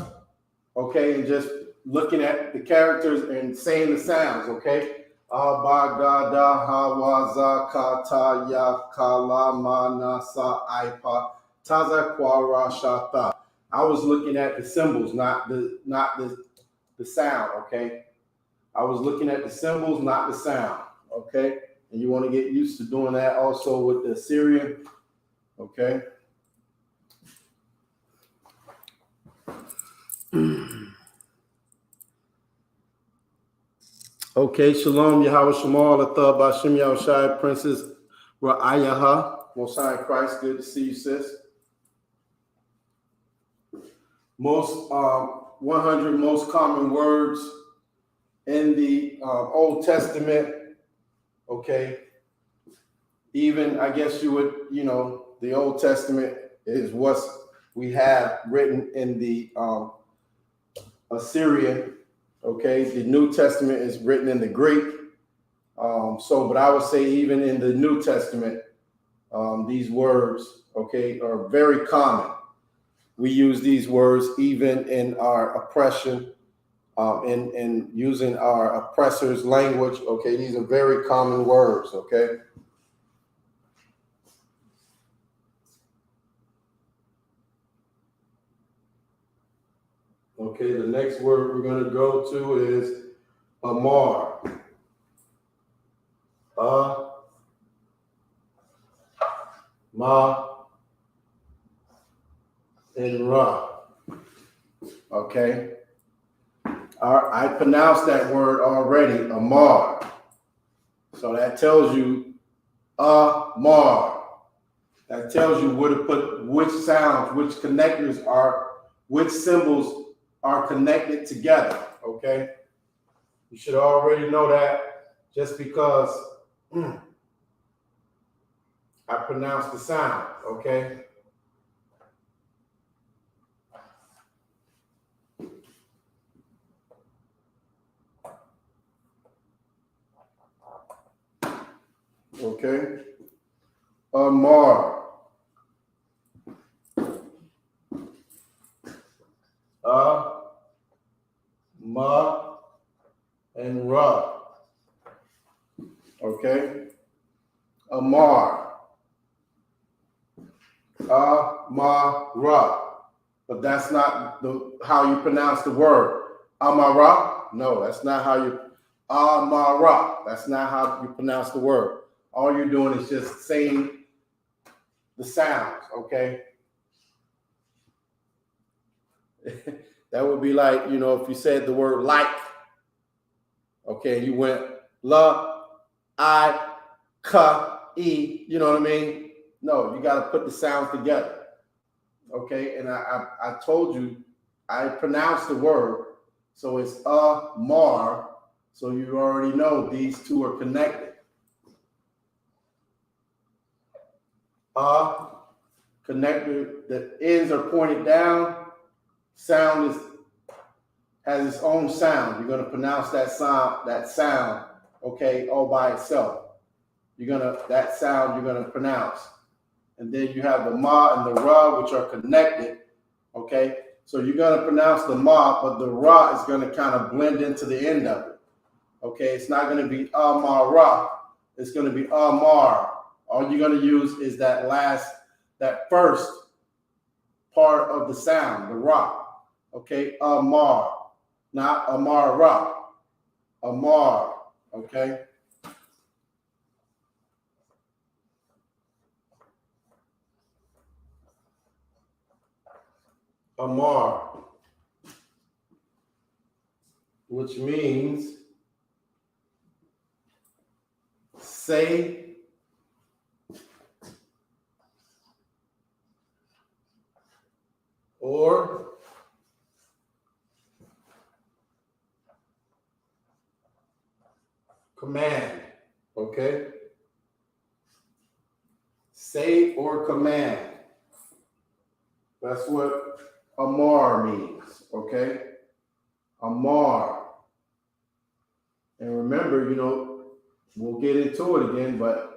okay, and just looking at the characters and saying the sounds, okay? Abagada hawaza kataya kalamanasa ipa tazakwara shata. I was looking at the symbols, not the sound, okay? I was looking at the symbols, not the sound, okay? And you want to get used to doing that also with the Assyrian, okay? Okay, Shalom, Yahweh Shemal, Athab, Bashim Yahushai, Princess Ra'ayaha, Most High in Christ, good to see you, sis. Most 100 most common words in the Old Testament, okay? Even, I guess you would, the Old Testament is what we have written in the Assyrian. Okay, the New Testament is written in the Greek. But I would say even in the New Testament, these words, okay, are very common. We use these words even in our oppression, in using our oppressor's language. Okay, these are very common words. Okay. Okay, the next word we're going to go to is Amar. Ma, and Ra. Okay. I pronounced that word already, Amar. So that tells you Amar. That tells you where to put which sounds, which connectors are, which symbols are connected together, okay? You should already know that just because I pronounced the sound, okay? Okay? Amar. Ma, and Ra. Okay? Amar. Amara. But that's not how you pronounce the word. Amara? No, that's not how you. Amara. That's not how you pronounce the word. All you're doing is just saying the sounds, okay? That would be like, if you said the word like, okay, you went la, I, ka, e, you know what I mean? No, you got to put the sounds together, okay? And I told you, I pronounced the word, so it's mar, so you already know these two are connected. Connected, the ends are pointed down. Sound has its own sound. You're going to pronounce that sound, okay, all by itself. That sound you're going to pronounce. And then you have the ma and the ra, which are connected, okay? So you're going to pronounce the ma, but the ra is going to kind of blend into the end of it, okay? It's not going to be amara. It's going to be amar. All you're going to use is that first part of the sound, the ra. Okay, Amar, not Amara, Amar, okay? Amar, which means say or command, okay? Say or command. That's what amar means, okay? Amar. And remember, we'll get into it again, but,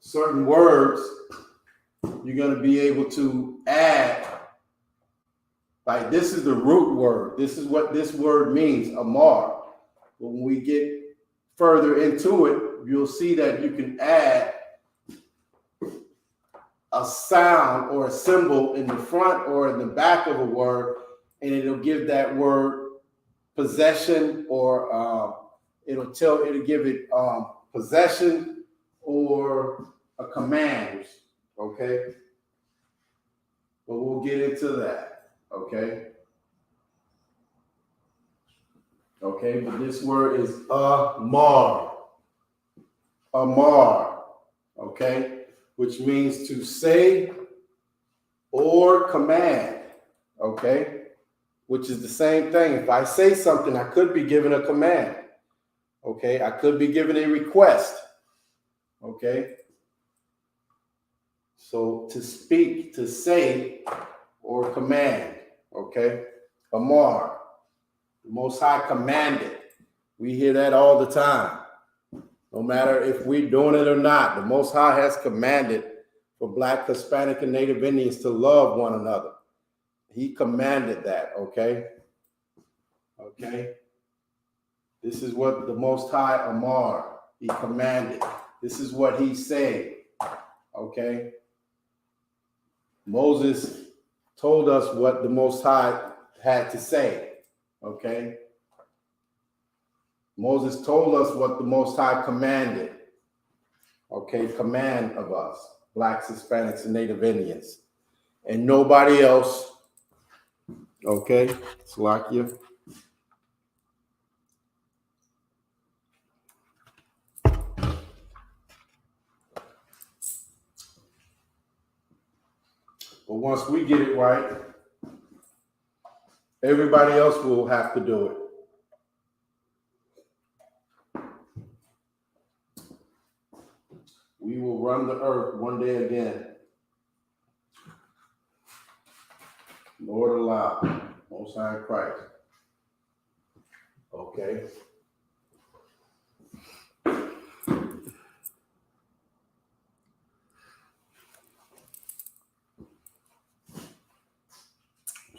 certain words you're going to be able to add. Like this is the root word. This is what this word means, amar. But when we get further into it, you'll see that you can add a sound or a symbol in the front or in the back of a word, and it'll give that word possession, or it'll give it possession or a command, okay? But we'll get into that, okay? Okay, but this word is amar, okay, which means to say or command, okay, which is the same thing. If I say something, I could be given a command, okay, I could be given a request, okay. So to speak, to say, or command, okay, amar. The Most High commanded. We hear that all the time. No matter if we're doing it or not, the Most High has commanded for Black, Hispanic, and Native Indians to love one another. He commanded that, okay? Okay? This is what the Most High amar, he commanded. This is what he said, okay? Moses told us what the Most High had to say. Okay. Moses told us what the Most High commanded. Okay, command of us, Blacks, Hispanics, and Native Indians, and nobody else. Okay, Salakia. But once we get it right, everybody else will have to do it. We will run the earth one day again. Lord allow, Most High in Christ. Okay.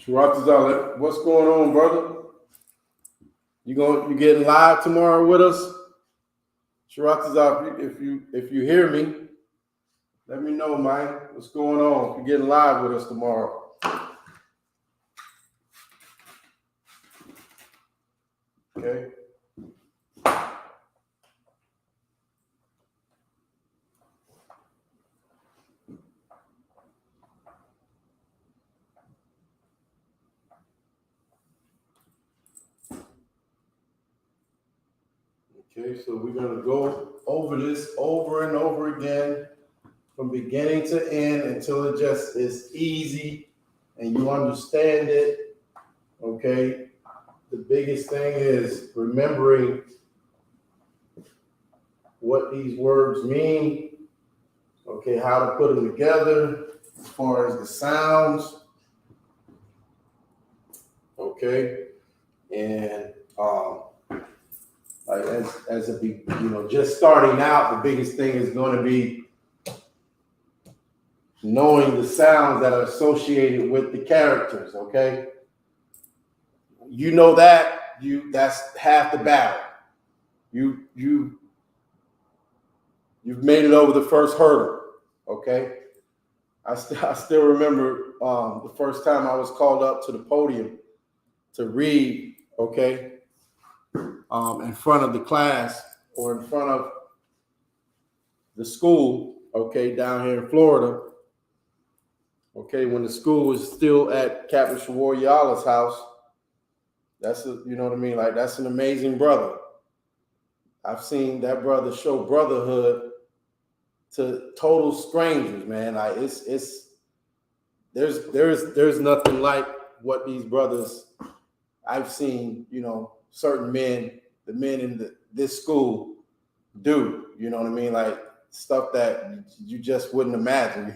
Sharatazal, what's going on, brother? You getting live tomorrow with us? Sharatazal, if you hear me, let me know, man. What's going on? If you're getting live with us tomorrow. Okay. Okay, so we're going to go over this over and over again from beginning to end until it just is easy and you understand it. Okay. The biggest thing is remembering what these words mean. Okay, how to put them together as far as the sounds. Okay, and like as a just starting out, the biggest thing is going to be knowing the sounds that are associated with the characters. Okay, you know that's half the battle. You've made it over the first hurdle. Okay, I still remember the first time I was called up to the podium to read. Okay. In front of the class or in front of the school, okay, down here in Florida, okay, when the school was still at Captain Shawar Yala's house. That's you know what I mean? Like, that's an amazing brother. I've seen that brother show brotherhood to total strangers, man. Like, it's there's nothing like what these brothers I've seen, certain men, the men in this school do, you know what I mean? Like stuff that you just wouldn't imagine,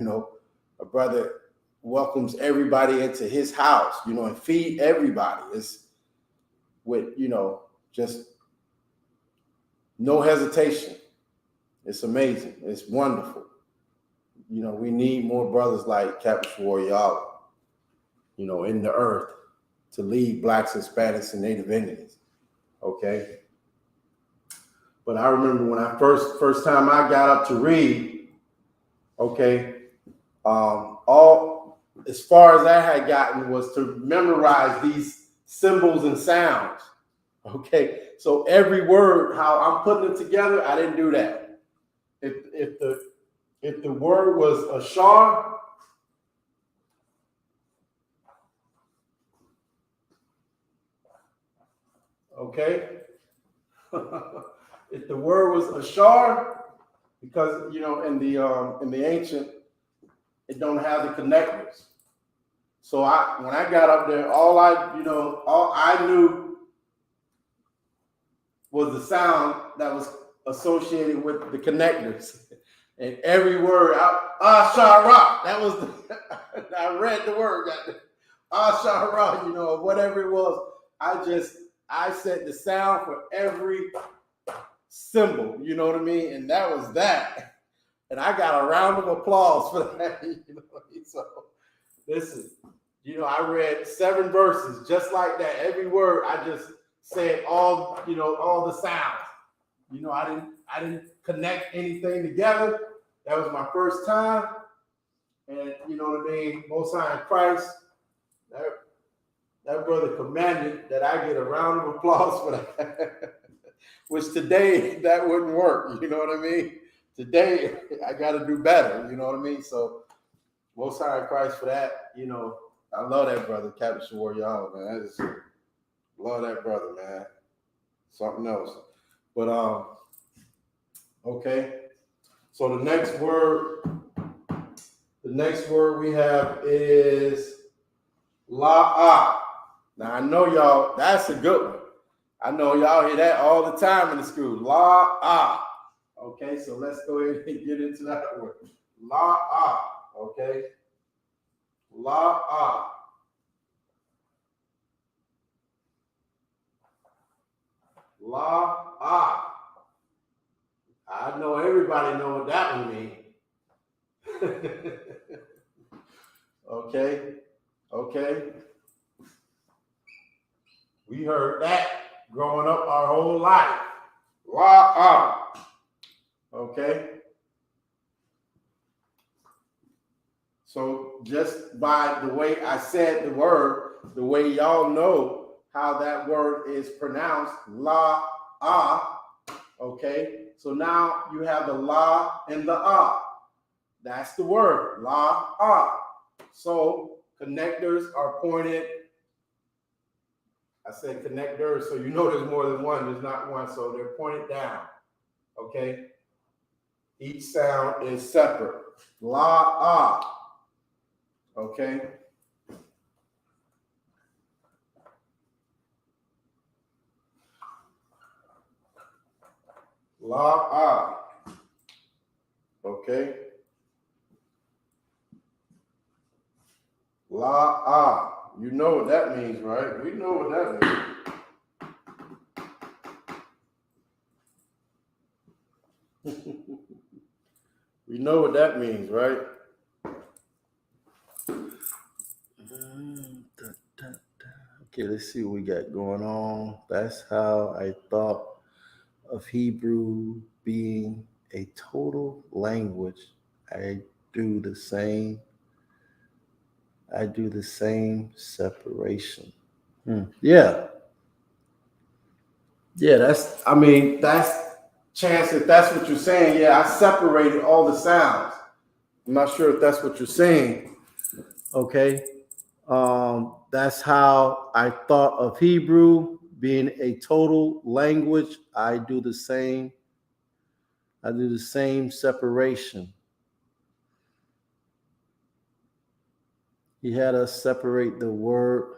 a brother welcomes everybody into his house, and feed everybody. It's with, just no hesitation. It's amazing. It's wonderful. We need more brothers like Captain Shawariala, in the earth to lead Blacks, Hispanics, and Native Indians. Okay. But I remember when I first time I got up to read, okay, all as far as I had gotten was to memorize these symbols and sounds. Okay. So every word, how I'm putting it together, I didn't do that. If the word was ashar, okay. If the word was ashar, because in the ancient, it don't have the connectors. So when I got up there, all I knew was the sound that was associated with the connectors. And every word, Ashara, that was I read the word, Ashara, whatever it was. I said the sound for every symbol, you know what I mean? And that was that. And I got a round of applause for that. So listen, I read 7 verses just like that. Every word I just said all the sounds. I didn't connect anything together. That was my first time. And you know what I mean? Most High in Christ, that brother commanded that I get a round of applause for that. Which today that wouldn't work. You know what I mean? Today I got to do better. You know what I mean? So Most High in Christ for that. I love that brother, Captain Shawariala, man. I just love that brother, man. Something else. But okay. So the next word we have is la'ah. Now I know y'all, that's a good one. I know y'all hear that all the time in the school. La'ah. Okay, so let's go ahead and get into that word. La'ah. Okay. La'ah. La'ah. I know everybody know what that one means. Okay. We heard that growing up our whole life. La'ah. Okay. So just by the way I said the word, the way y'all know how that word is pronounced, la'ah. Okay. So now you have the la and the ah. That's the word, la'ah. So connectors are pointed. I said connectors, so there's more than one. There's not one, so they're pointed down. Okay. Each sound is separate. La'ah. Okay. La'ah. Okay. La'ah. You know what that means, right? We know what that means. We know what that means, right? Okay, let's see what we got going on. That's how I thought of Hebrew being a total language. I do the same separation. Yeah, that's chance if that's what you're saying. Yeah, I separated all the sounds. I'm not sure if that's what you're saying. Okay. That's how I thought of Hebrew being a total language. I do the same separation. he had us separate the words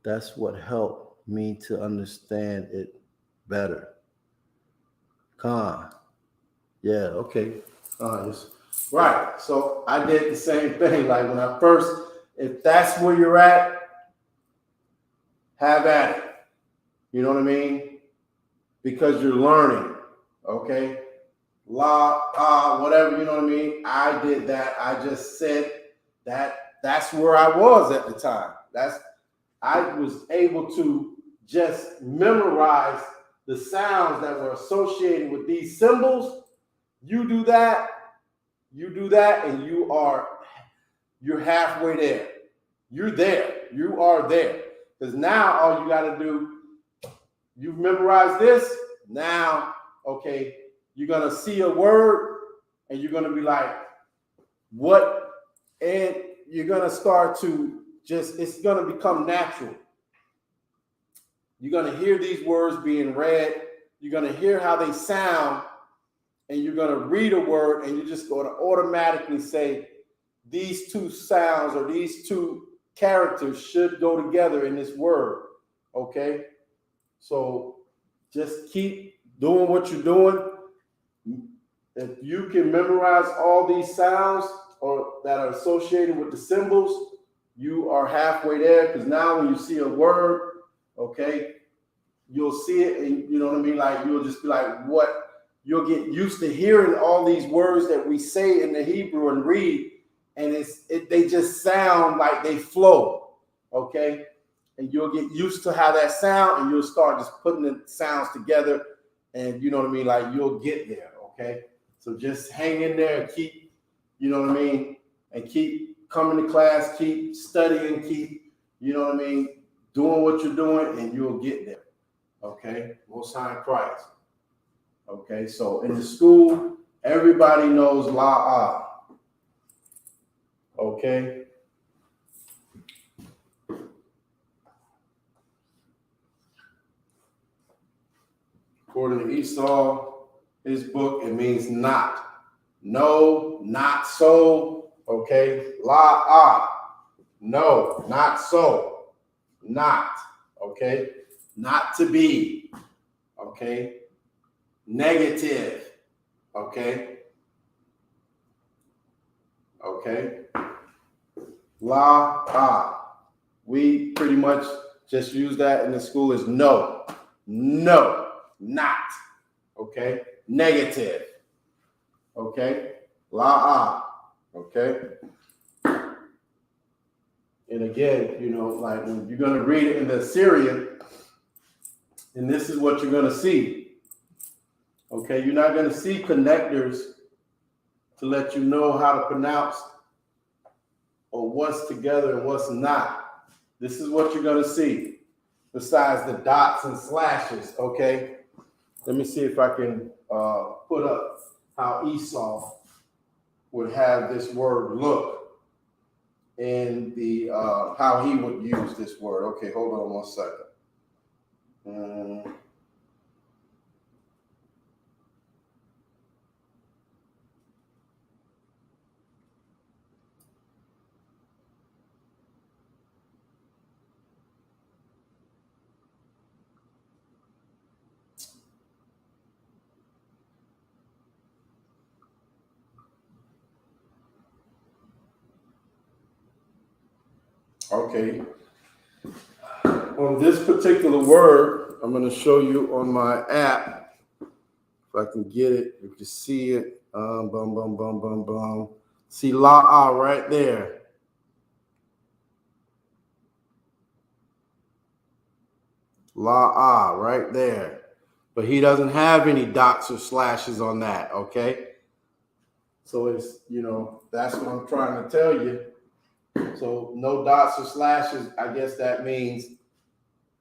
that's what helped me to understand it better. Con. Yeah, okay. Yes. Right. So I did the same thing. Like when I first, if that's where you're at, have at it. You know what I mean? Because you're learning. Okay. Whatever, you know what I mean? I did that. I just said that's where I was at the time. I was able to just memorize the sounds that were associated with these symbols. You do that, and you're halfway there. You're there. You are there. Because now all you got to do, you've memorized this. Now, okay, you're going to see a word and you're going to be like, what? And you're going to start to it's going to become natural. You're going to hear these words being read. You're going to hear how they sound. And you're going to read a word and you're just going to automatically say, these two sounds or these two characters should go together in this word. Okay? So just keep doing what you're doing. If you can memorize all these sounds or that are associated with the symbols, you are halfway there. Because now when you see a word, okay, you'll see it and you know what I mean? Like you'll just be like, what? You'll get used to hearing all these words that we say in the Hebrew and read, and they just sound like they flow, okay? And you'll get used to how that sound, and you'll start just putting the sounds together, and you know what I mean? Like you'll get there, okay? So just hang in there and keep, you know what I mean? And keep coming to class, keep studying, keep, you know what I mean? Doing what you're doing, and you'll get there, okay? Most High in Christ. Okay, so in the school, everybody knows La'ah. Okay. According to Esau, his book, it means not. No, not so. Okay. La'ah. No, not so. Not. Okay. Not to be. Okay. Negative, okay? Okay? We pretty much just use that in the school as no, not, okay? Negative, okay? Okay? And again, you know, like when you're going to read it in the Assyrian, and this is what you're going to see. Okay, you're not going to see connectors to let you know how to pronounce or what's together and what's not. This is what you're going to see besides the dots and slashes, okay? Let me see if I can put up how Esau would have this word look and the how he would use this word. Okay, hold on 1 second. Okay. On this particular word, I'm going to show you on my app. If I can get it, you can see it. See La'ah right there. La'ah right there. But he doesn't have any dots or slashes on that, okay? So it's, you know, that's what I'm trying to tell you. So no dots or slashes, I guess that means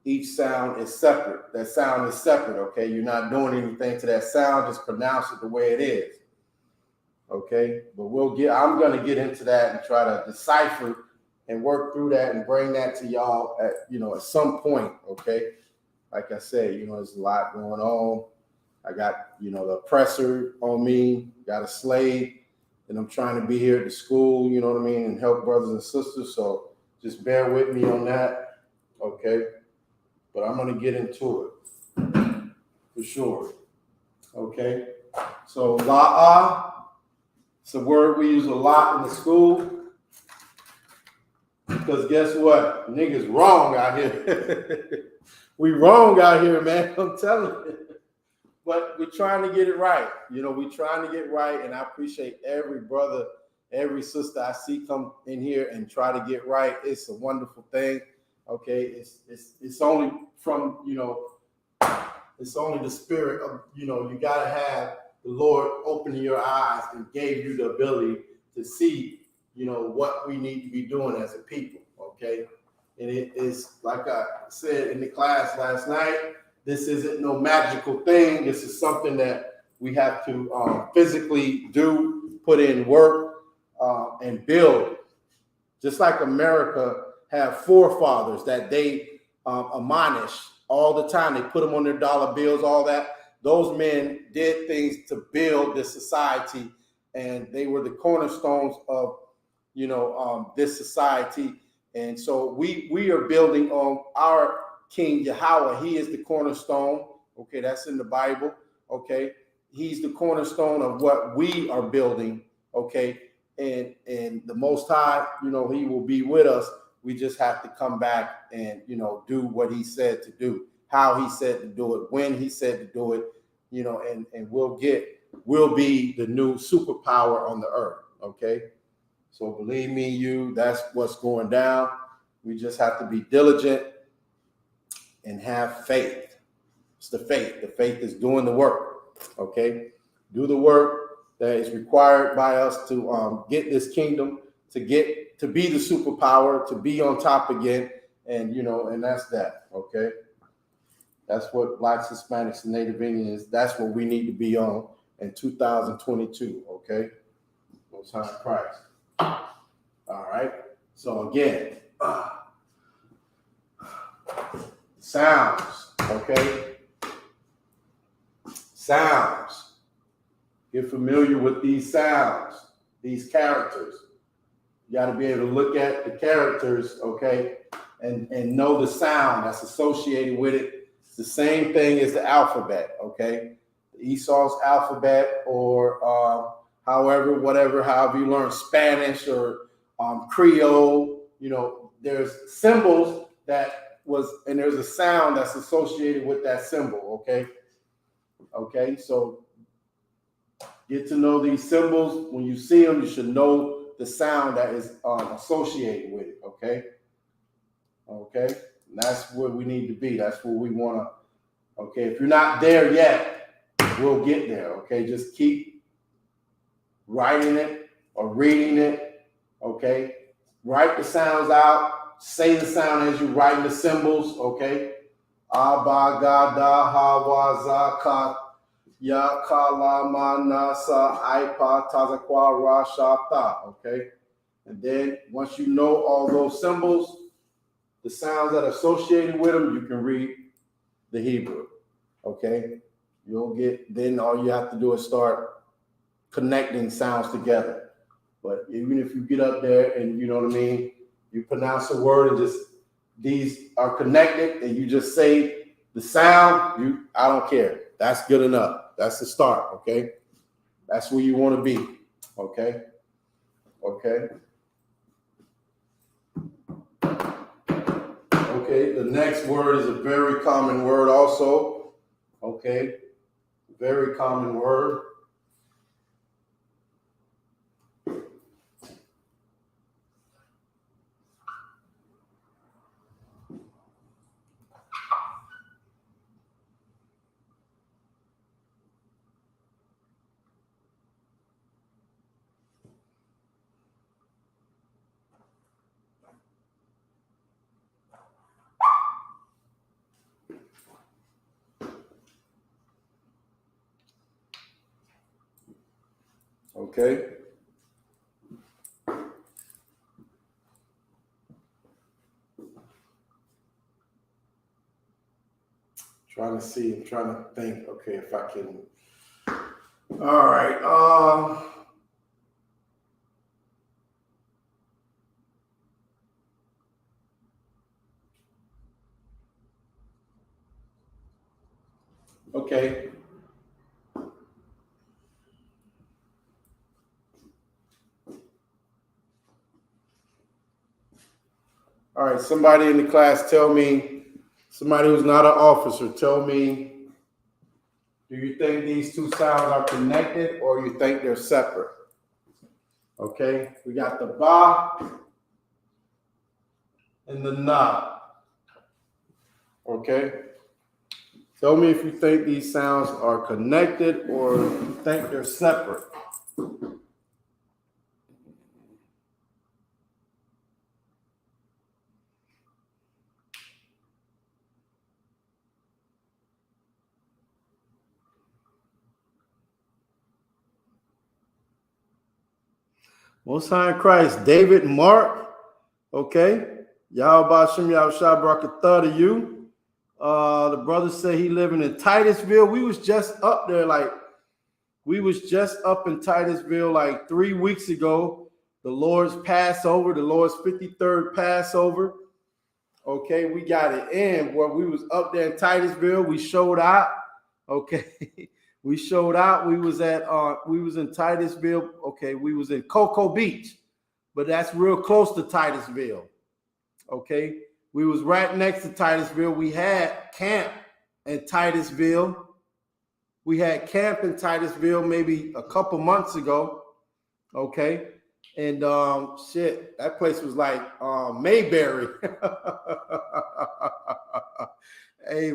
each sound is separate. That sound is separate, okay? You're not doing anything to that sound, just pronounce it the way it is. Okay? But I'm gonna get into that and try to decipher and work through that and bring that to y'all at some point, okay? Like I said, there's a lot going on. I got, the oppressor on me, got a slave, and I'm trying to be here at the school, you know what I mean, and help brothers and sisters. So just bear with me on that, okay? But I'm gonna get into it for sure, okay? So la'ah, it's a word we use a lot in the school because guess what? Niggas wrong out here. We wrong out here, man. I'm telling you. But we're trying to get it right. You know, we're trying to get right, and I appreciate every brother, every sister I see come in here and try to get right. It's a wonderful thing. Okay, it's only from, you know, it's only the spirit of, you know, you gotta have the Lord opening your eyes and gave you the ability to see, you know, what we need to be doing as a people. Okay, and it is like I said in the class last night. This isn't no magical thing. This is something that we have to physically do, put in work, and build. Just like America have forefathers that they admonish all the time. They put them on their dollar bills, all that. Those men did things to build this society, and they were the cornerstones of, you know, this society. And so we are building on our King Yahweh. He is the cornerstone. Okay, that's in the Bible. Okay, he's the cornerstone of what we are building. Okay, and the Most High, you know, he will be with us. We just have to come back and, you know, do what he said to do, how he said to do it, when he said to do it, you know, and we'll be the new superpower on the earth. Okay, so believe me, that's what's going down. We just have to be diligent and have faith. It's the faith. The faith is doing the work. Okay, do the work that is required by us to get this kingdom, to be the superpower, to be on top again, and, you know, and that's that. Okay, that's what Blacks, Hispanics, and Native Indians. That's what we need to be on in 2022. Okay, Most High Christ. All right. So again, sounds. Okay, sounds. Get familiar with these sounds, these characters. You got to be able to look at the characters, okay, and know the sound that's associated with it. It's the same thing as the alphabet, okay? Esau's alphabet, or however you learn Spanish or Creole, you know, there's symbols and there's a sound that's associated with that symbol, okay? Okay, so get to know these symbols. When you see them, you should know the sound that is associated with it, okay? Okay, and that's where we need to be. That's where we want to, okay? If you're not there yet, we'll get there, okay? Just keep writing it or reading it, okay? Write the sounds out. Say the sound as you're writing the symbols, okay? Abba, Gada, Hawa, Zakat, Ya Kalama Nasa Aipa Tazakwa Rashata. Okay. And then once you know all those symbols, the sounds that are associated with them, you can read the Hebrew. Okay. Then all you have to do is start connecting sounds together. But even if you get up there and, you know what I mean, you pronounce a word and just these are connected and you just say the sound, I don't care. That's good enough. That's the start, okay? That's where you want to be, okay? Okay. Okay, the next word is a very common word also, okay? Very common word. Okay. I'm trying to think, okay, if I can. All right. Okay. All right, somebody in the class tell me, somebody who's not an officer, tell me, do you think these two sounds are connected or you think they're separate? Okay, we got the ba and the na. Okay, tell me if you think these sounds are connected or you think they're separate. Most High in Christ, David Mark. Okay, Yahweh Shem Yahushua Barakatah to you. The brother said he living in Titusville. We was just up there, we was just up in Titusville like 3 weeks ago. The Lord's Passover, the Lord's 53rd Passover. Okay, we got it in. Boy, we was up there in Titusville. We showed out. Okay, we showed out. We was in Titusville. Okay, we was in Cocoa Beach, but that's real close to Titusville. Okay, we was right next to Titusville. We had camp in Titusville. We had camp in Titusville maybe a couple months ago. Okay, and shit, that place was like Mayberry. Hey,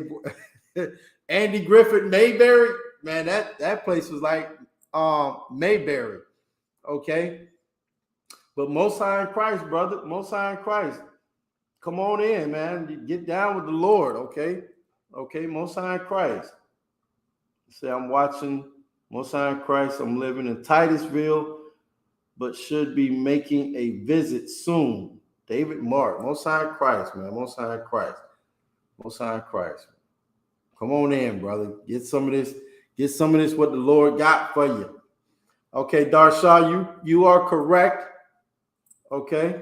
Andy Griffith Mayberry, man, that place was like Mayberry. Okay, but Most High in Christ, brother, Most High in Christ. Come on in, man. Get down with the Lord, okay? Okay, Most High in Christ. Say, I'm watching Most High in Christ. I'm living in Titusville, but should be making a visit soon. David Mark, Most High in Christ, man. Most High in Christ. Most High in Christ. Come on in, brother. Get some of this. Get some of this what the Lord got for you. Okay, Darsha, you are correct. Okay.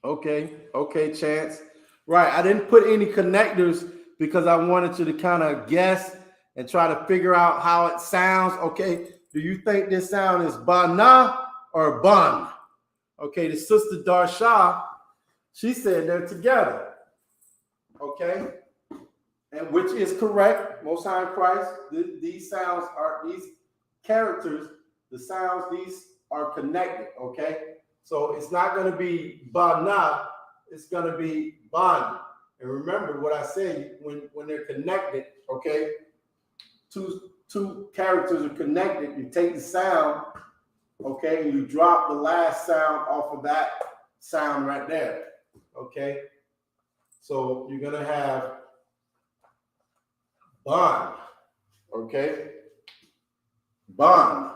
Okay, Chance. Right, I didn't put any connectors because I wanted you to kind of guess and try to figure out how it sounds. Okay, do you think this sound is bana or bun? Okay, the sister Darsha, she said they're together. Okay, and which is correct. Most High in Christ, these sounds are, these characters, the sounds, these are connected. Okay. So it's not going to be bana, it's going to be ban. And remember what I said, when they're connected, okay, two characters are connected, you take the sound, okay, and you drop the last sound off of that sound right there, okay? So you're going to have ban, okay? Ban,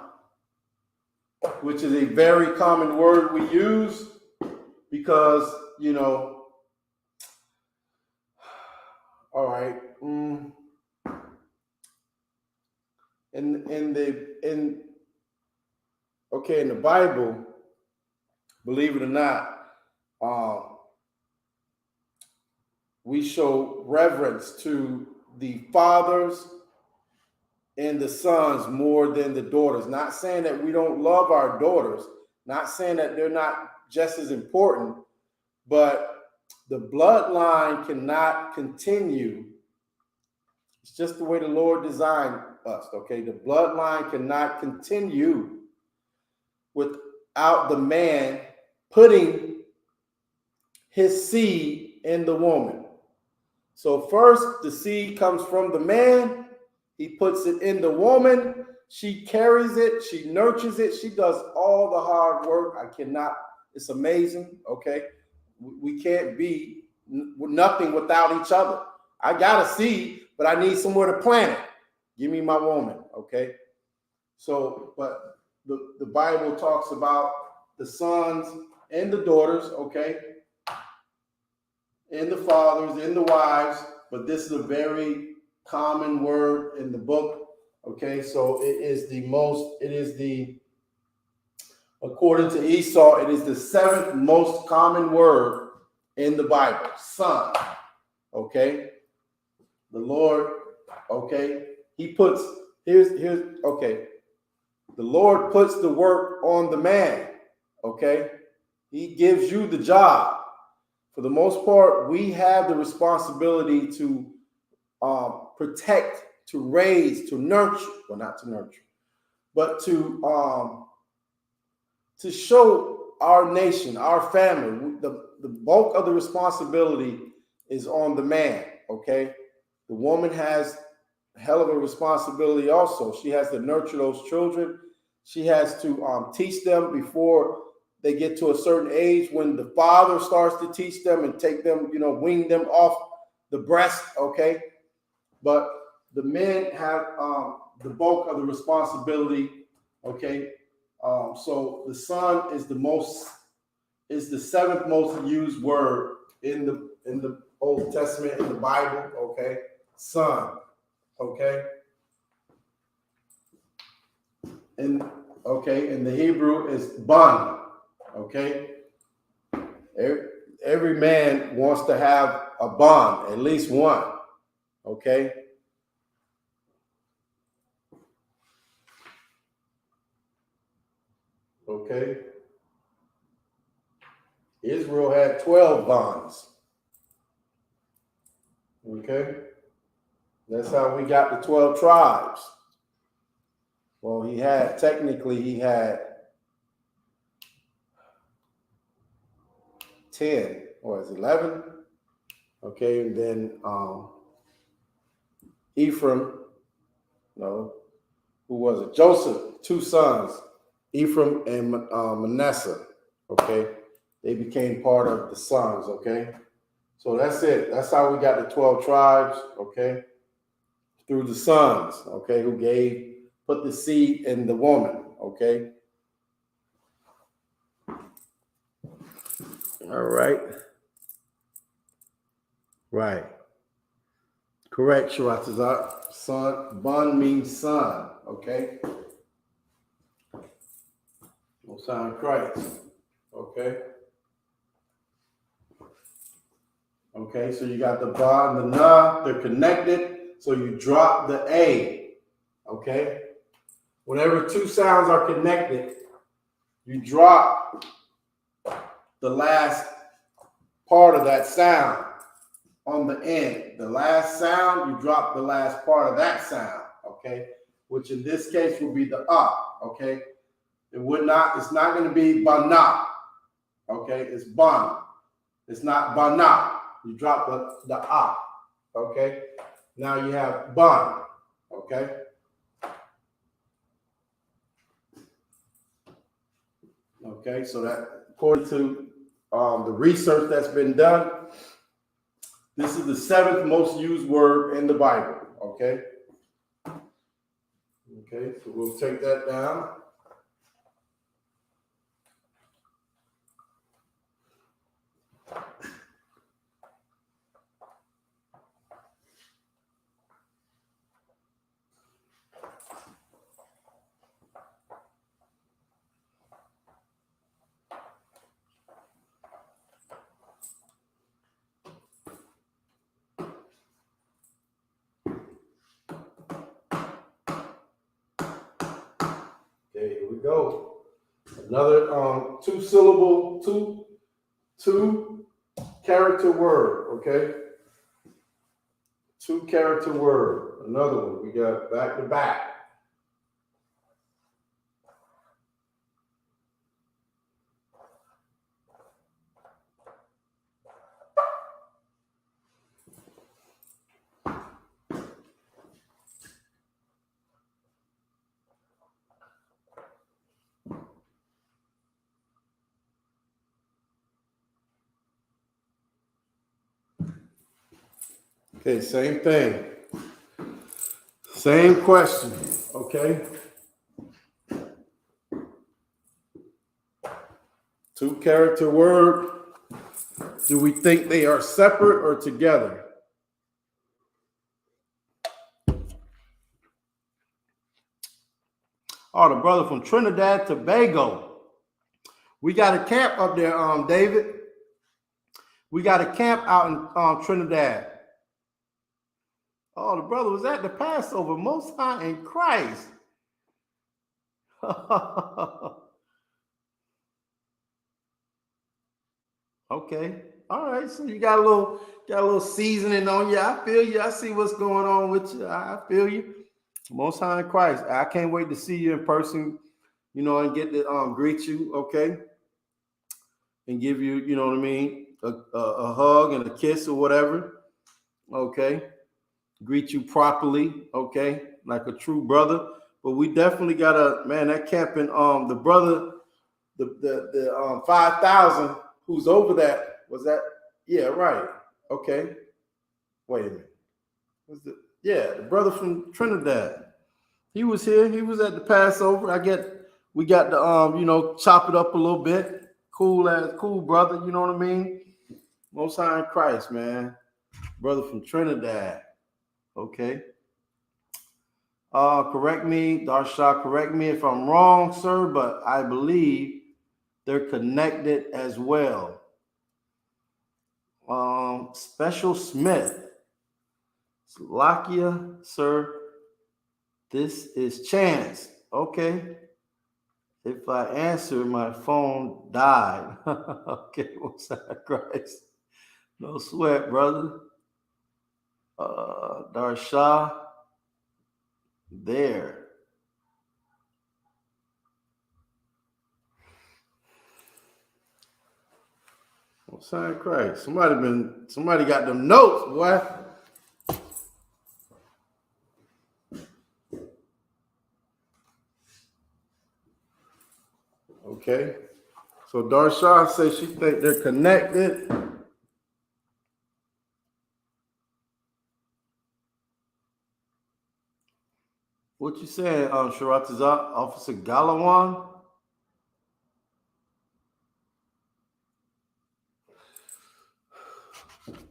which is a very common word we use because, you know, all right, in the Bible, believe it or not, we show reverence to the fathers and the sons more than the daughters. Not saying that we don't love our daughters, not saying that they're not just as important, but the bloodline cannot continue. It's just the way the Lord designed us, okay? The bloodline cannot continue without the man putting his seed in the woman. So first, the seed comes from the man. He puts it in the woman. She carries it. She nurtures it. She does all the hard work. It's amazing. Okay. We can't be nothing without each other. I got a seed, but I need somewhere to plant it. Give me my woman. Okay. So, but the Bible talks about the sons and the daughters. Okay. And the fathers and the wives. But this is a very common word in the book. Okay, so it is the According to Esau, it is the 7th most common word in the Bible, son. Okay? The Lord, okay? He puts, here's, okay. The Lord puts the work on the man, okay? He gives you the job. For the most part, we have the responsibility to protect, to raise, to nurture, well, not to nurture, but to show our nation, our family. The bulk of the responsibility is on the man, okay? The woman has a hell of a responsibility also. She has to nurture those children. She has to teach them before they get to a certain age, when the father starts to teach them and take them, wean them off the breast, okay? But the men have the bulk of the responsibility, okay? So the son is the 7th most used word in the Old Testament, in the Bible, okay? Son, okay? And the Hebrew is ban, okay? Every man wants to have a ban, at least one, okay? Okay. Israel had 12 bonds. Okay. That's how we got the 12 tribes. Well, he had 10, or is it 11? Okay, and then Ephraim, no, who was it? Joseph, 2 sons, Ephraim and Manasseh. Okay, they became part of the sons. Okay, so that's it. That's how we got the 12 tribes. Okay, through the sons. Okay, who put the seed in the woman. Okay. All right. Right. Correct, Sharatazar. Son, Bun means son. Okay. Most High Christ. Okay. Okay, so you got the ba and the na, they're connected, so you drop the A. Okay? Whenever 2 sounds are connected, you drop the last part of that sound on the end. The last sound, you drop the last part of that sound, okay? Which in this case will be the okay? It's not going to be bana, okay? It's ban. It's not bana. You drop the okay? Now you have ban, okay? Okay, so that according to the research that's been done, this is the 7th most used word in the Bible, okay? Okay, so we'll take that down. Okay, here we go. Another 2-syllable, two character word, okay? 2-character word. Another one. We got back to back. Okay, same thing. Same question, okay? 2-character word. Do we think they are separate or together? Oh, the brother from Trinidad, Tobago. We got a camp up there, David. We got a camp out in Trinidad. Oh, the brother was at the Passover, Most High in Christ. Okay. All right. So you got a little seasoning on you. I feel you. I see what's going on with you. I feel you. Most High in Christ. I can't wait to see you in person, and get to greet you, okay? And give you, you know what I mean, a hug and a kiss or whatever. Okay. Greet you properly, okay, like a true brother. But we definitely got that camping, the brother, the 5,000 who's over that. Was that? Yeah, right. Okay. Wait a minute. The brother from Trinidad. He was here. He was at the Passover. We got to chop it up a little bit. Cool brother, you know what I mean? Most High in Christ, man. Brother from Trinidad. Okay. Correct me, Darsha, correct me if I'm wrong, sir, but I believe they're connected as well. Special Smith. Slovakia, sir. This is Chance. Okay. If I answer, my phone died. Okay, what's that, Christ? No sweat, brother. Darsha. There. What's that, Christ? Somebody got them notes, boy. Okay. So Darsha says she think they're connected. What you saying, Sharatazak, Officer Galawan?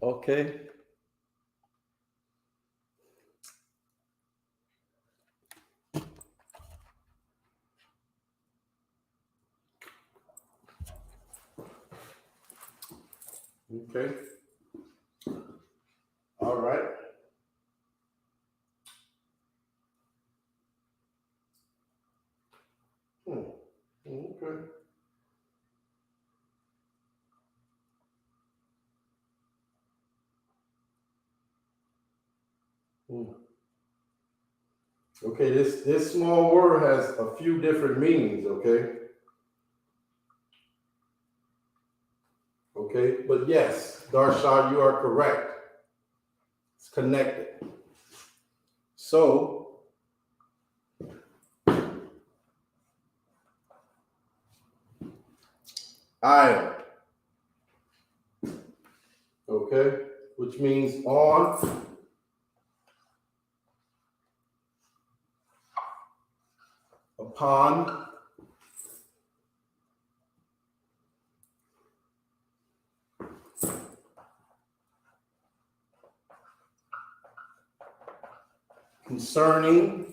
Okay. Okay. All right. Okay. Okay, this small word has a few different meanings, okay? Okay, but yes, Darsha, you are correct. It's connected. So, I, okay, which means on, upon, concerning,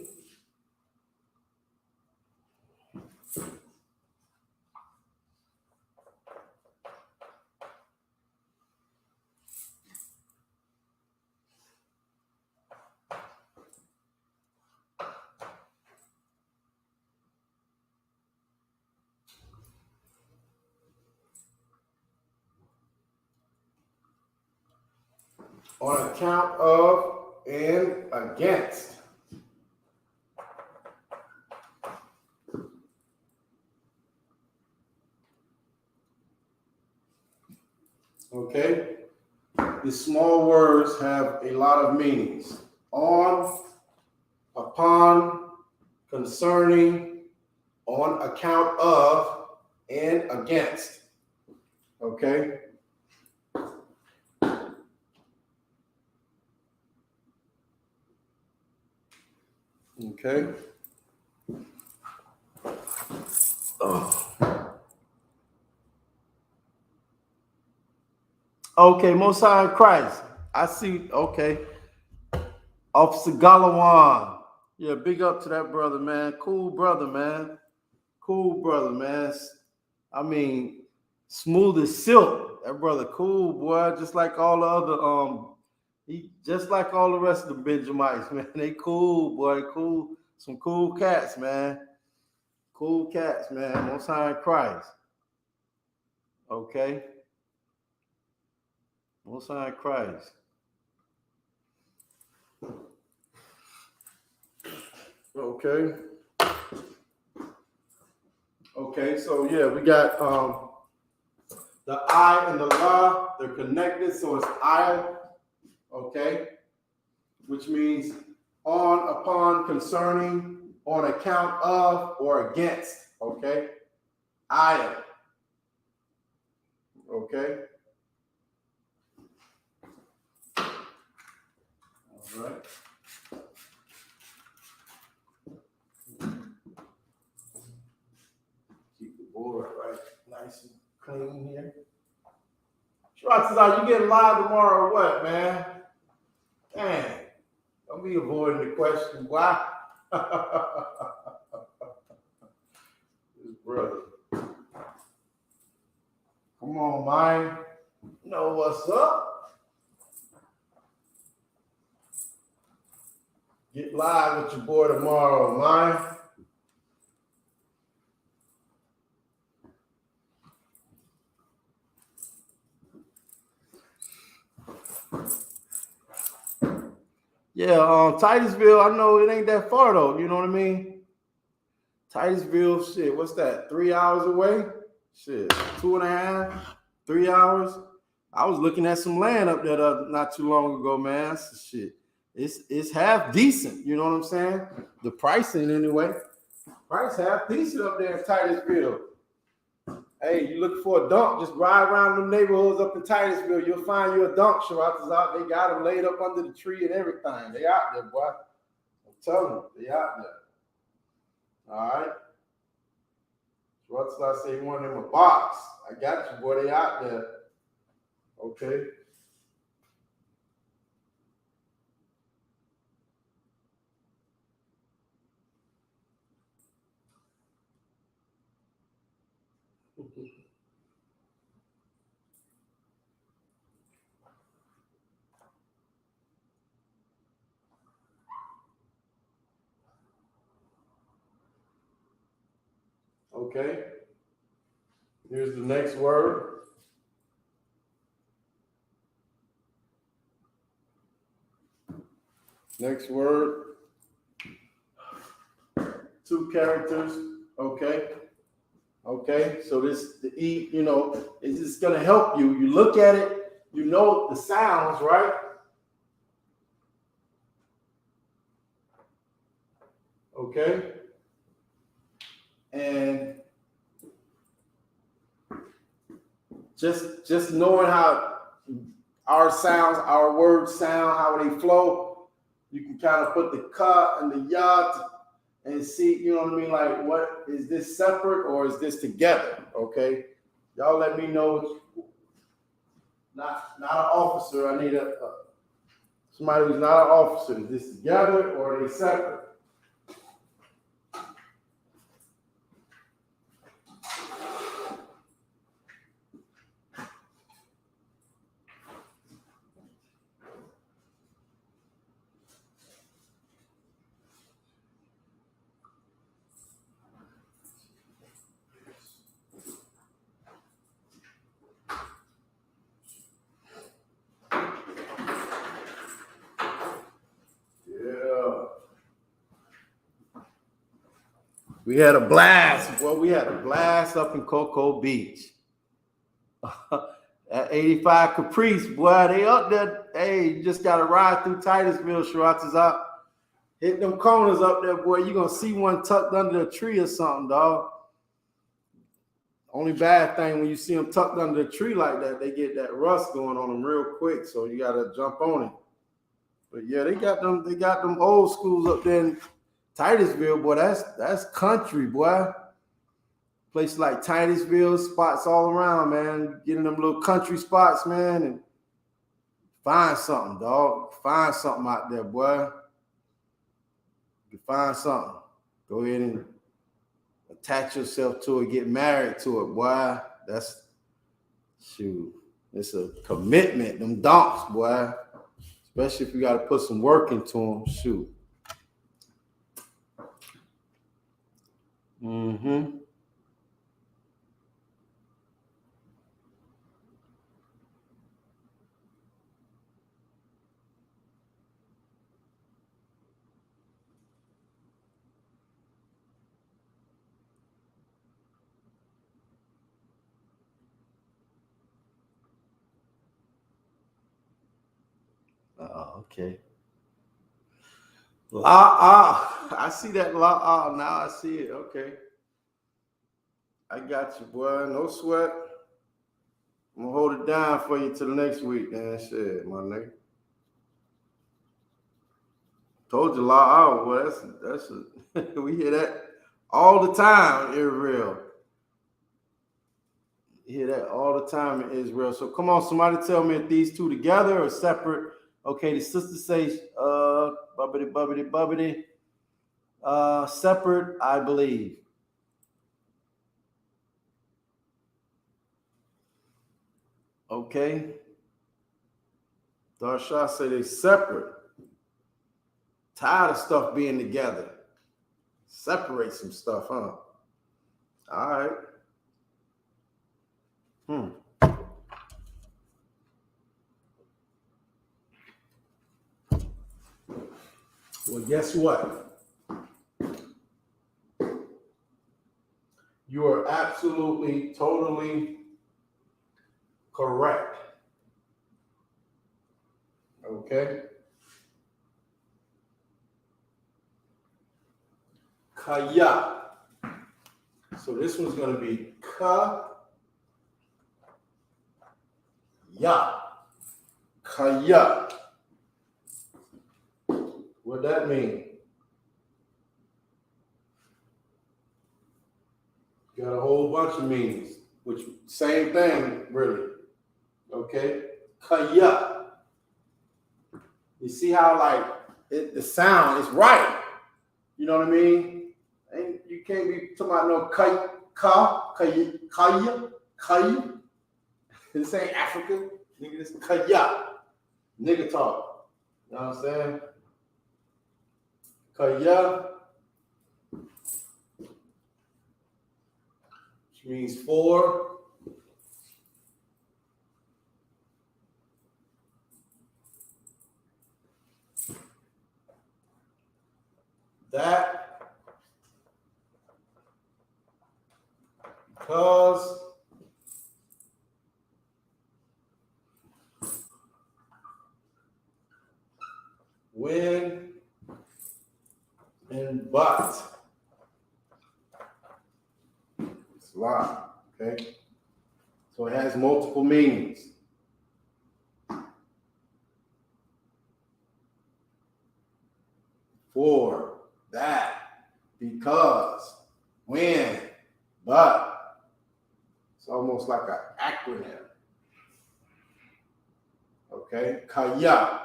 on account of, and against. Okay? These small words have a lot of meanings. On, upon, concerning, on account of, and against. Okay? Okay. Oh. Okay, Most High in Christ. I see. Okay. Officer Galawan. Yeah, big up to that brother, man. Cool brother, man. Cool brother, man. I mean, smooth as silk. That brother cool, boy. Just like all the other just like all the rest of the Benjamites, man. They cool, boy. Cool. Some cool cats, man. Cool cats, man. Most High in Christ. Okay. Most High in Christ. Okay. Okay, so yeah, we got the I and the La, they're connected, so it's I, okay, which means on, upon, concerning, on account of, or against, okay? I, okay? All right. Keep the board right, nice and clean here. Shratazar, you getting live tomorrow or what, man? Dang. Don't be avoiding the question. Why? His brother. Come on, man. You know what's up? Get live with your boy tomorrow, man. Yeah, Titusville, I know it ain't that far though, you know what I mean? Titusville, shit, what's that? 3 hours away? Shit, 2.5, 3 hours. I was looking at some land up there not too long ago, man. Shit, it's half decent, you know what I'm saying? The pricing anyway. Price half decent up there in Titusville. Hey, you looking for a dunk? Just ride around them neighborhoods up in Titusville. You'll find you a dunk. Shiratas out. They got them laid up under the tree and everything. They out there, boy. I'm telling you, they out there. All right. Shiratas, I say you want them a box. I got you, boy. They out there. Okay. Okay. Here's the next word. Next word. 2 characters. Okay. Okay. So this, the E, you know, is just going to help you. You look at it, you know the sounds, right? Okay. And just knowing how our sounds, our words sound, how they flow, you can kind of put the ka and the ya and see, you know what I mean? Like, what is this separate or is this together? Okay. Y'all let me know. Not an officer. I need somebody who's not an officer. Is this together or are they separate? We had a blast. Well, we had a blast up in Cocoa Beach. At 85 Caprice, boy, they up there. Hey, you just got to ride through Titusville, Shiratas out. Hit them corners up there, boy. You're going to see one tucked under a tree or something, dog. Only bad thing when you see them tucked under a tree like that, they get that rust going on them real quick, so you got to jump on it. But yeah, they got them old schools up there in Titusville, boy. That's country, boy. Places like Titusville, spots all around, man. Get in them little country spots, man, and find something, dog. Find something out there, boy. You find something. Go ahead and attach yourself to it, get married to it, boy. That's shoot. It's a commitment. Them donks, boy. Especially if you got to put some work into them. Shoot. Mm-hmm. Okay. I see that now I see it. Okay. I got you, boy. No sweat. I'm gonna hold it down for you till next week, man. Shit, my nigga. Told you boy. That's we hear that all the time in Israel. You hear that all the time in Israel. So come on, somebody tell me if these two together or separate. Okay, the sister says bubbity. Separate, I believe. Okay. Darsha say they separate. Tired of stuff being together. Separate some stuff, huh? All right. Well, guess what? You are absolutely, totally correct. Okay? Kaya. So this one's going to be ka, ya. Kaya. What that mean? Got a whole bunch of meanings, which same thing, really. Okay? Kaya. You see how the sound is right. You know what I mean? And you can't be talking about no kaya. This ain't African. Nigga, this kaya. Nigga talk. You know what I'm saying? Kaya, which means for. That, because, when, and but. It's a lot, okay? So it has multiple meanings. For, that, because, when, but. It's almost like an acronym. Okay? Kaya,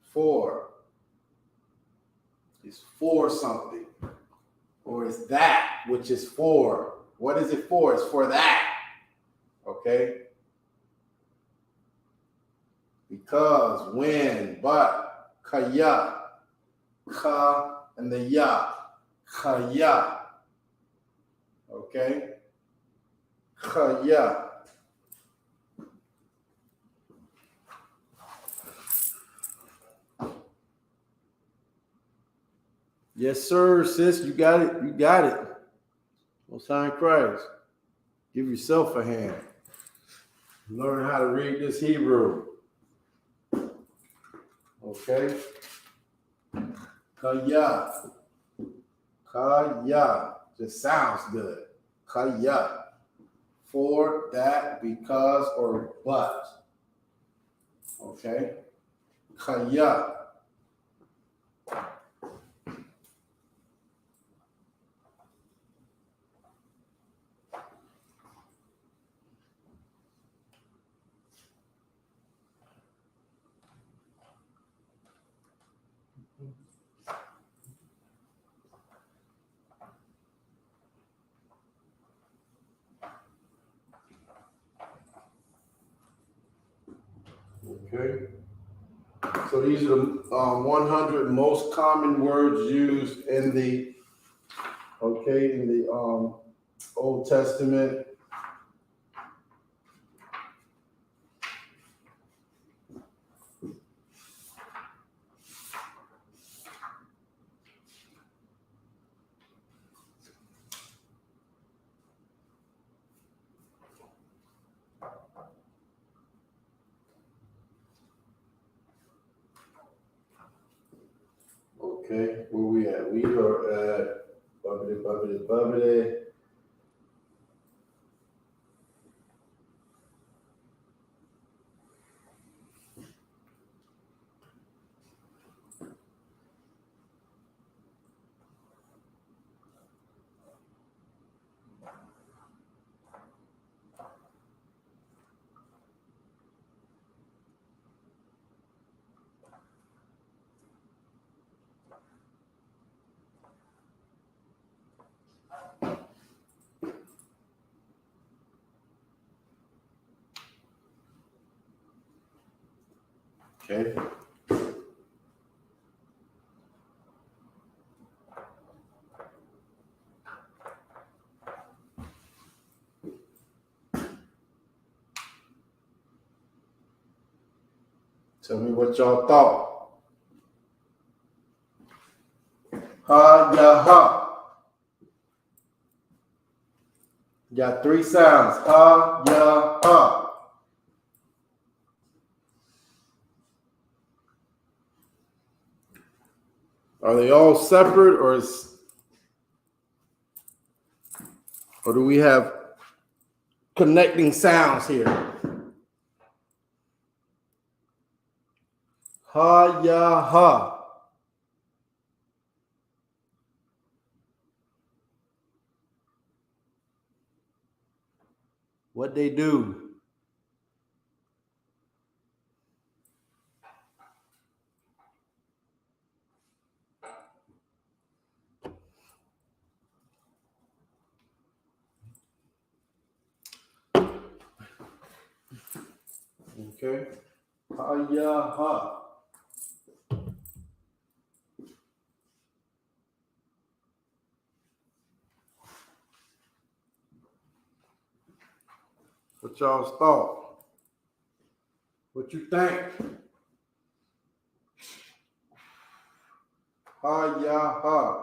for. It's for something. Or it's that which is for. What is it for? It's for that. Okay? Because, when, but, kaya. Ka and the ya. Kaya. Okay? Kaya. Yes, sir, sis. You got it. You got it. Most High in Christ. Give yourself a hand. Learn how to read this Hebrew. Okay? Kaya. Kaya. Just sounds good. Kaya. For, that, because, or but. Okay? Kaya. Okay. So these are the 100 most common words used in the Old Testament. Okay, where we at? We are at bubbly. Okay. Tell me what y'all thought. Ha, ya, ha. Got 3 sounds. Ha, ya, ha. Are they all separate, or do we have connecting sounds here? Ha, ya, ha. What they do? Okay. Ha, ya, ha. What y'all's thought? What you think? Ha, ya, ha.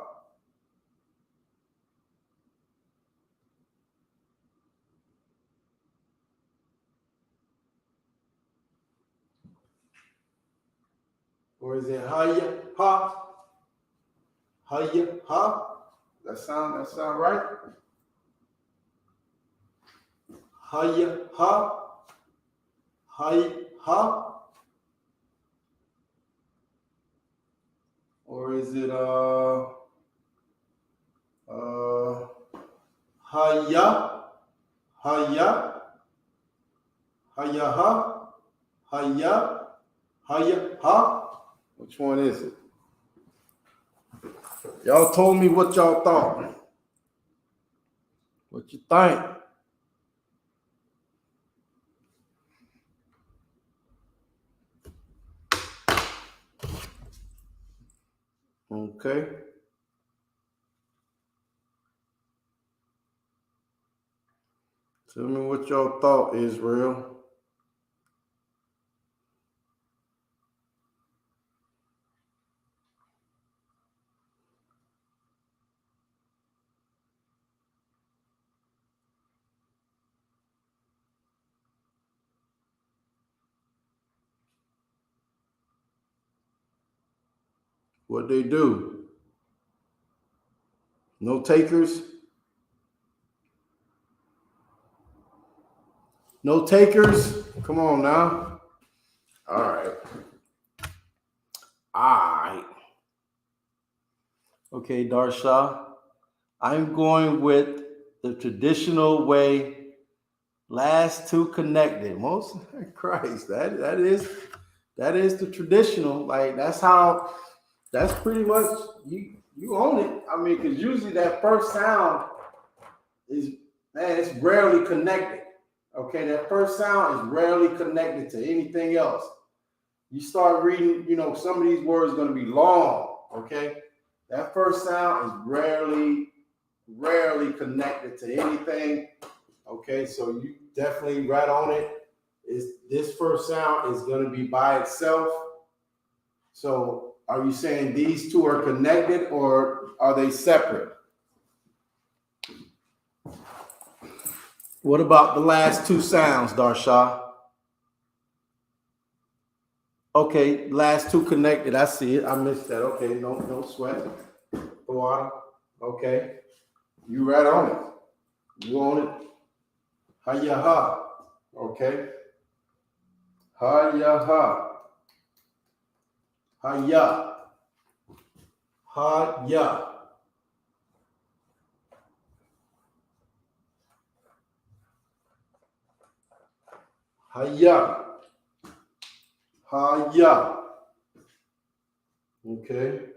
Or is it ha, ya, ha? Ha, ya, ha? That sound right? Ha, ya, ha? Ha, ya, ha? Or is it ha, ya? Ha, ya? Ha, ya, ha? Ha, ya? Ha, ya, ha? Which one is it? Y'all told me what y'all thought. What you think? Okay. Tell me what y'all thought, Israel. What they do? No takers? No takers? Come on now. All right. Okay, Darsha. I'm going with the traditional way. Last 2 connected. Most Christ. That is the traditional. Like that's pretty much you own it. I mean, because usually that first sound it's rarely connected. Okay, that first sound is rarely connected to anything else. you start reading, some of these words are going to be long, okay? That first sound is rarely connected to anything, okay? So you definitely right on it. This first sound is going to be by itself. So are you saying these two are connected or are they separate? What about the last two sounds, Darsha? Okay, last two connected. I see it. I missed that. Okay, no sweat. Water. Okay. You right on it. You on it. Hiya ha. Okay. Hiya ha. Hiya. Hiya. Hiya. Hiya. Okay.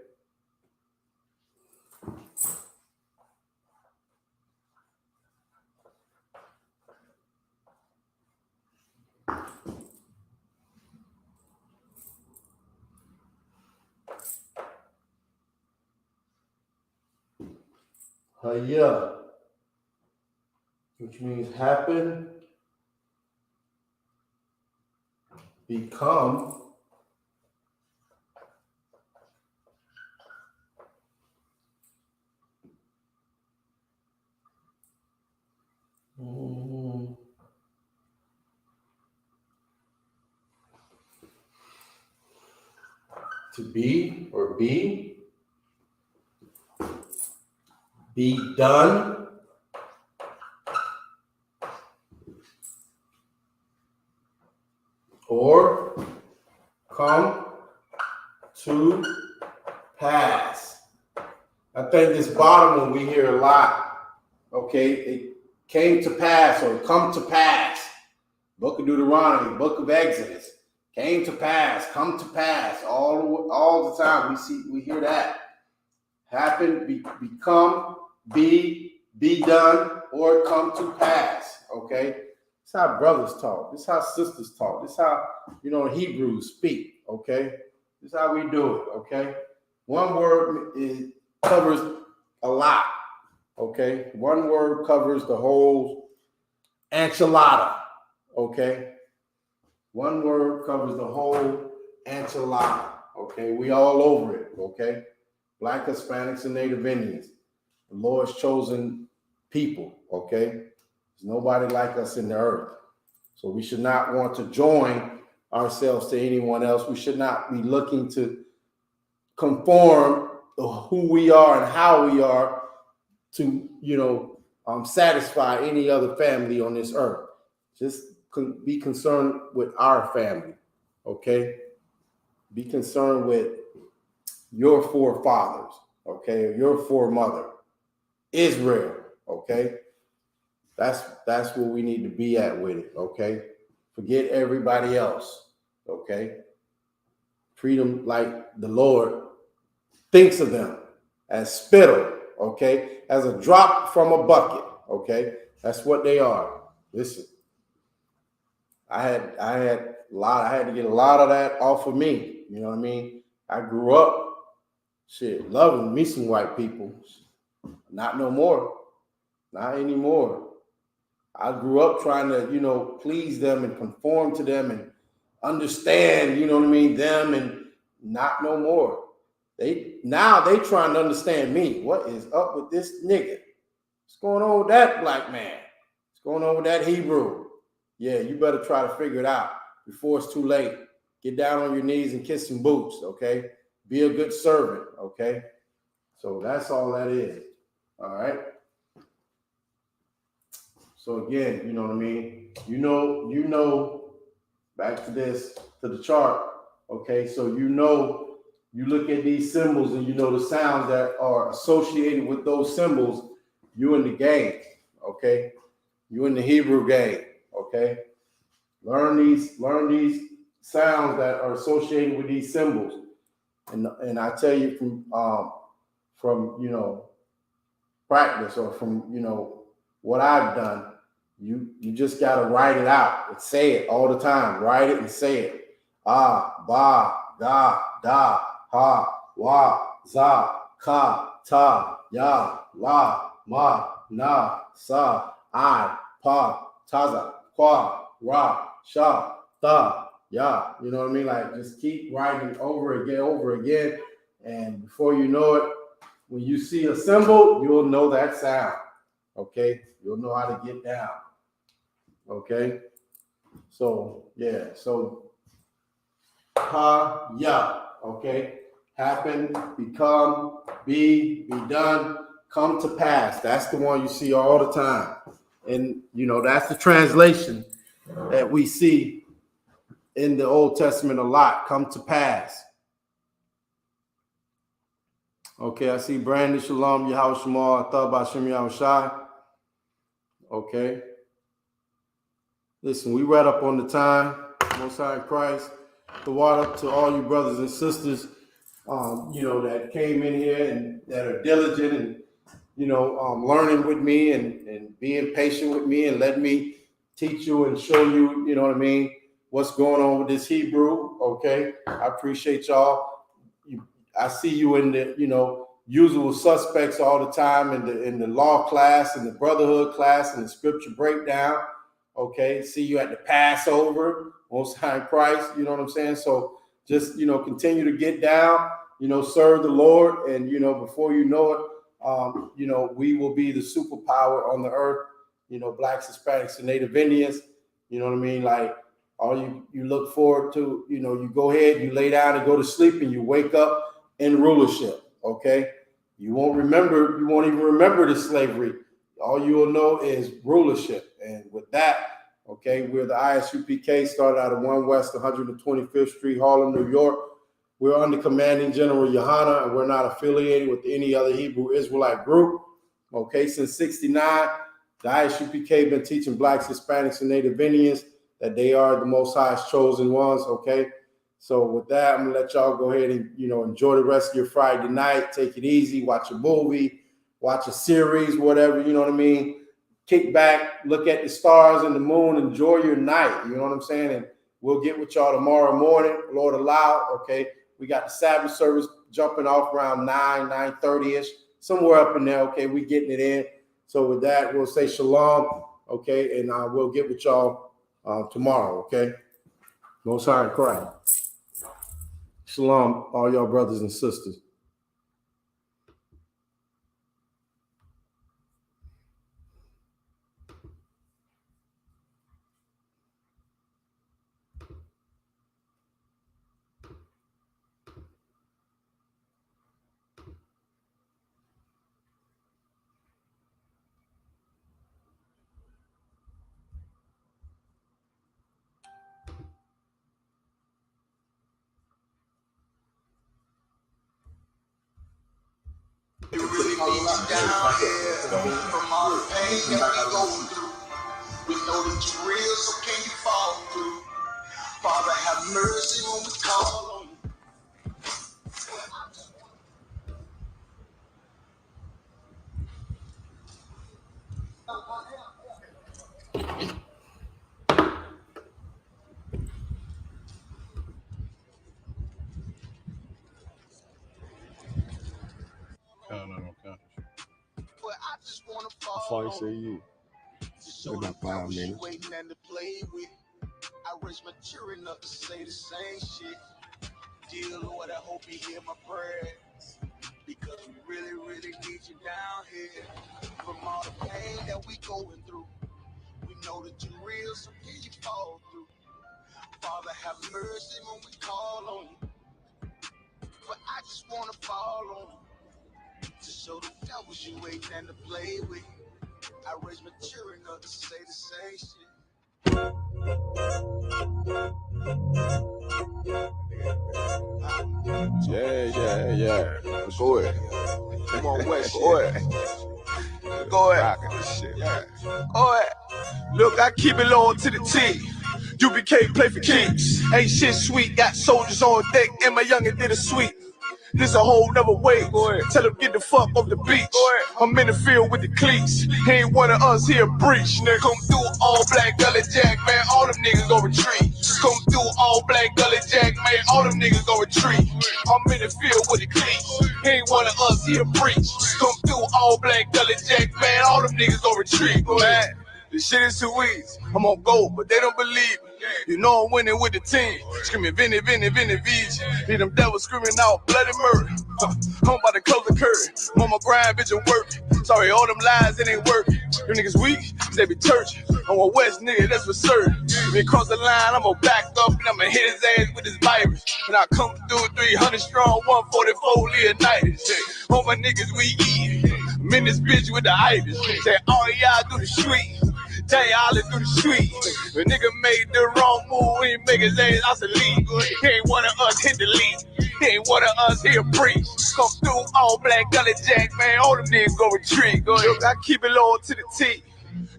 Hiya. Which means happen, become, to be or be done, or come to pass. I think this bottom one we hear a lot. Okay, it came to pass or come to pass. Book of Deuteronomy, Book of Exodus, came to pass, come to pass. All the time we hear that. Happen, become, be done, or come to pass. Okay, this is how brothers talk. This is how sisters talk. This is how Hebrews speak. Okay, this is how we do it. Okay, one word covers a lot. Okay, one word covers the whole enchilada. Okay, one word covers the whole enchilada. Okay, we all over it. Okay, Black, Hispanics, and Native Indians, the Lord's chosen people. Okay, there's nobody like us in the earth, so we should not want to join ourselves to anyone else. We should not be looking to conform who we are and how we are to satisfy any other family on this earth. Just be concerned with our family. Okay, be concerned with your forefathers. Okay, or your foremother, Israel. Okay, that's where we need to be at with it. Okay, forget everybody else. Okay, treat them like the Lord thinks of them, as spittle. Okay, as a drop from a bucket. Okay, that's what they are. Listen, I had to get a lot of that off of me. You know what I mean? I grew up loving me some white people. Not no more. Not anymore. I grew up trying to, please them and conform to them and understand, them, and not no more. They trying to understand me. What is up with this nigga? What's going on with that black man? What's going on with that Hebrew? Yeah, you better try to figure it out before it's too late. Get down on your knees and kiss some boots, okay? Be a good servant, okay? So that's all that is, all right? So again, you know what I mean? You know, back to the chart, okay? So you look at these symbols and the sounds that are associated with those symbols, you in the game, okay? You in the Hebrew game, okay? Learn these sounds that are associated with these symbols. And I tell you from practice or from what I've done, you just gotta write it out and say it all the time. Write it and say it. Ah, ba, ga, da, ha, wa, za, ka, ta, ya, la, ma, na, sa, I, pa, taza, kwa, ra, sha, ta, ya. You know what I mean? Like, just keep writing over again. And before you know it, when you see a symbol, you'll know that sound. Okay? You'll know how to get down. Okay? So, yeah. So, ha, ya. Okay? Happen, become, be done, come to pass. That's the one you see all the time. And, you know, that's the translation that we see in the Old Testament a lot. Come to pass. Okay, I see Brandon, Shalom, Yahweh Shemal, Athab Hashem Yahweh Shai. Okay. Listen, we right up on the time. Most High in Christ. The water to all you brothers and sisters, you know, that came in here and that are diligent and, you know, learning with me and being patient with me and letting me teach you and show you, you know what I mean, what's going on with this Hebrew. Okay. I appreciate y'all. I see you in the, you know, usual suspects all the time in the law class and the brotherhood class and the scripture breakdown. Okay. See you at the Passover, Most High in Christ. You know what I'm saying? So just, you know, continue to get down, you know, serve the Lord. And, you know, before you know it, you know, we will be the superpower on the earth, you know, Blacks, Hispanics, and Native Indians. You know what I mean? Like all you look forward to, you know, you go ahead, you lay down and go to sleep and you wake up in rulership. Okay. You won't even remember the slavery. All you will know is rulership. And with that, okay, we're the ISUPK, started out of 1 West 125th Street, Harlem, New York. We're under Commanding General Yohana, and we're not affiliated with any other Hebrew Israelite group. Okay, since 69, the ISUPK been teaching Blacks, Hispanics, and Native Indians that they are the Most High's chosen ones. Okay, so with that, I'm gonna let y'all go ahead and, you know, enjoy the rest of your Friday night. Take it easy, watch a movie, watch a series, whatever, you know what I mean? Kick back, look at the stars and the moon, enjoy your night, you know what I'm saying? And we'll get with y'all tomorrow morning, Lord allow, okay? We got the Sabbath service jumping off around 9:30-ish, somewhere up in there, okay? We getting it in. So with that, we'll say shalom, okay? And we'll get with y'all tomorrow, okay? Most High in Christ. Shalom, all y'all brothers and sisters. You really need you down here from all the pain that we going through. We know that you're real, so can you fall through? Father, have mercy when we call on you. I just wanna fall That's why you say you. so about 5 minutes. Waiting and to play with. I raise my children up to say the same shit. Dear Lord, I hope you hear my prayers, because we really, really need you down here. From all the pain that we going through, we know that you're real, so can you fall through? Father, have mercy when we call on you. But I just wanna fall on you, to show the devils you ain't nothing to play with. I raise my children up to say the same shit. Yeah. Go ahead. Come on, West. Go ahead. Go ahead. Rocking this shit. Yeah. Go ahead. Look, I keep it loyal to the T. UBK play for keeps. Ain't shit sweet. Got soldiers on deck, and my youngin' did a sweep. This a whole nother way. Tell him get the fuck off the beach. I'm in the field with the cleats. He ain't one of us here breach. Nigga, come through all black gully jack, man. All them niggas go retreat. Come through all black gully jack, man. All them niggas go retreat. I'm in the field with the cleats. He ain't one of us here breach. Come through all black gully jack, man. All them niggas go retreat. Man, this shit is too easy. I'm on go, but they don't believe me. You know I'm winning with the team. Screaming Vinny, Vinny, Vinny, VG. Hear them devils screaming out bloody murder. I'm about to close the curtain. Mama grind, bitch, and work. Sorry, all them lies, it ain't working. You niggas weak, they be churching. I'm a West nigga, that's for certain. If he cross the line, I'm gonna back up and I'ma hit his ass with this virus. When I come through 300 strong, 144 Leonidas. All my niggas we eat. I'm in this bitch with the itis. Say all y'all do the street. Tell y'all let's do the street. The nigga made the wrong move, he make his ass obsolete. He ain't one of us hit the lead. He ain't one of us here preach. Come through all black gully jack, man. All them niggas go retreat. Go ahead. I keep it low to the T.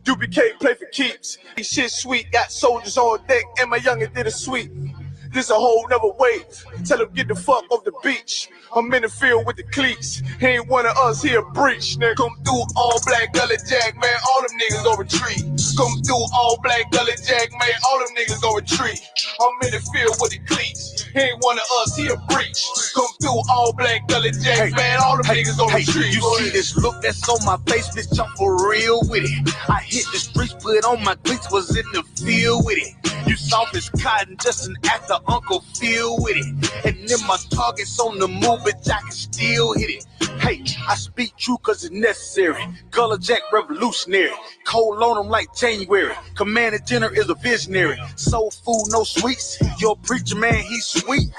UBK play for keeps. This shit sweet, got soldiers on deck, and my youngin' did a sweep. This a whole nother wave. Tell him get the fuck off the beach. I'm in the field with the cleats. He ain't one of us here breach. Nigga, come through all black gully jack, man. All them niggas go retreat. Come through all black gully jack, man. All them niggas go retreat. I'm in the field with the cleats. He ain't one of us here breach. Come through all black gully jack, man. All them niggas go retreat. You see this look that's on my face, bitch, I'm for real with it. I hit the streets, put on my cleats, was in the field with it. You soft as cotton, just an actor, Uncle Phil with it. And then my target's on the move, bitch, I can still hit it. Hey, I speak true cause it's necessary. Gullah Jack revolutionary. Cold on them like January. Commander General is a visionary. Soul food, no sweets. Your preacher man, he's sweet.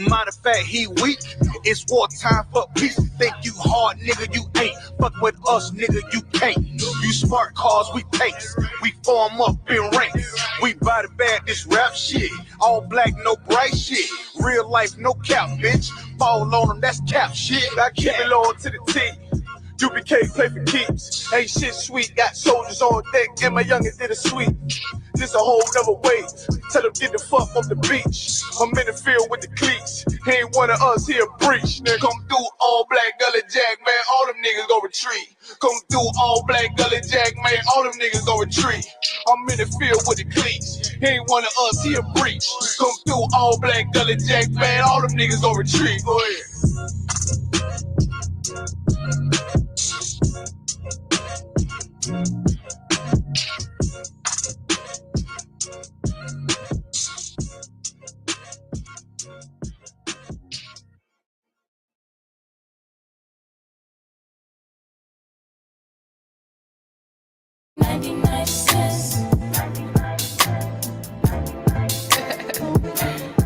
Matter of fact, he weak. It's wartime for peace. Think you hard, nigga, you ain't. Fuck with us, nigga, you can't. You smart cars, we tanks. We form up in ranks. We body bag this rap shit. All black, no bright shit. Real life, no cap, bitch. Fall on them, that's cap shit. I keep it low to the T. UBK play for keeps. Ain't shit sweet, got soldiers on deck, and my youngin' did a sweep. This a whole nother wave. Tell him get the fuck off the beach. I'm in the field with the cleats. He ain't one of us here breach. Nigga, come through all black gully jack, man. All them niggas go retreat. Come through all black gully jack, man. All them niggas go retreat. I'm in the field with the cleats. He ain't one of us here breach. Come through all black gully jack, man. All them niggas go retreat. Go ahead.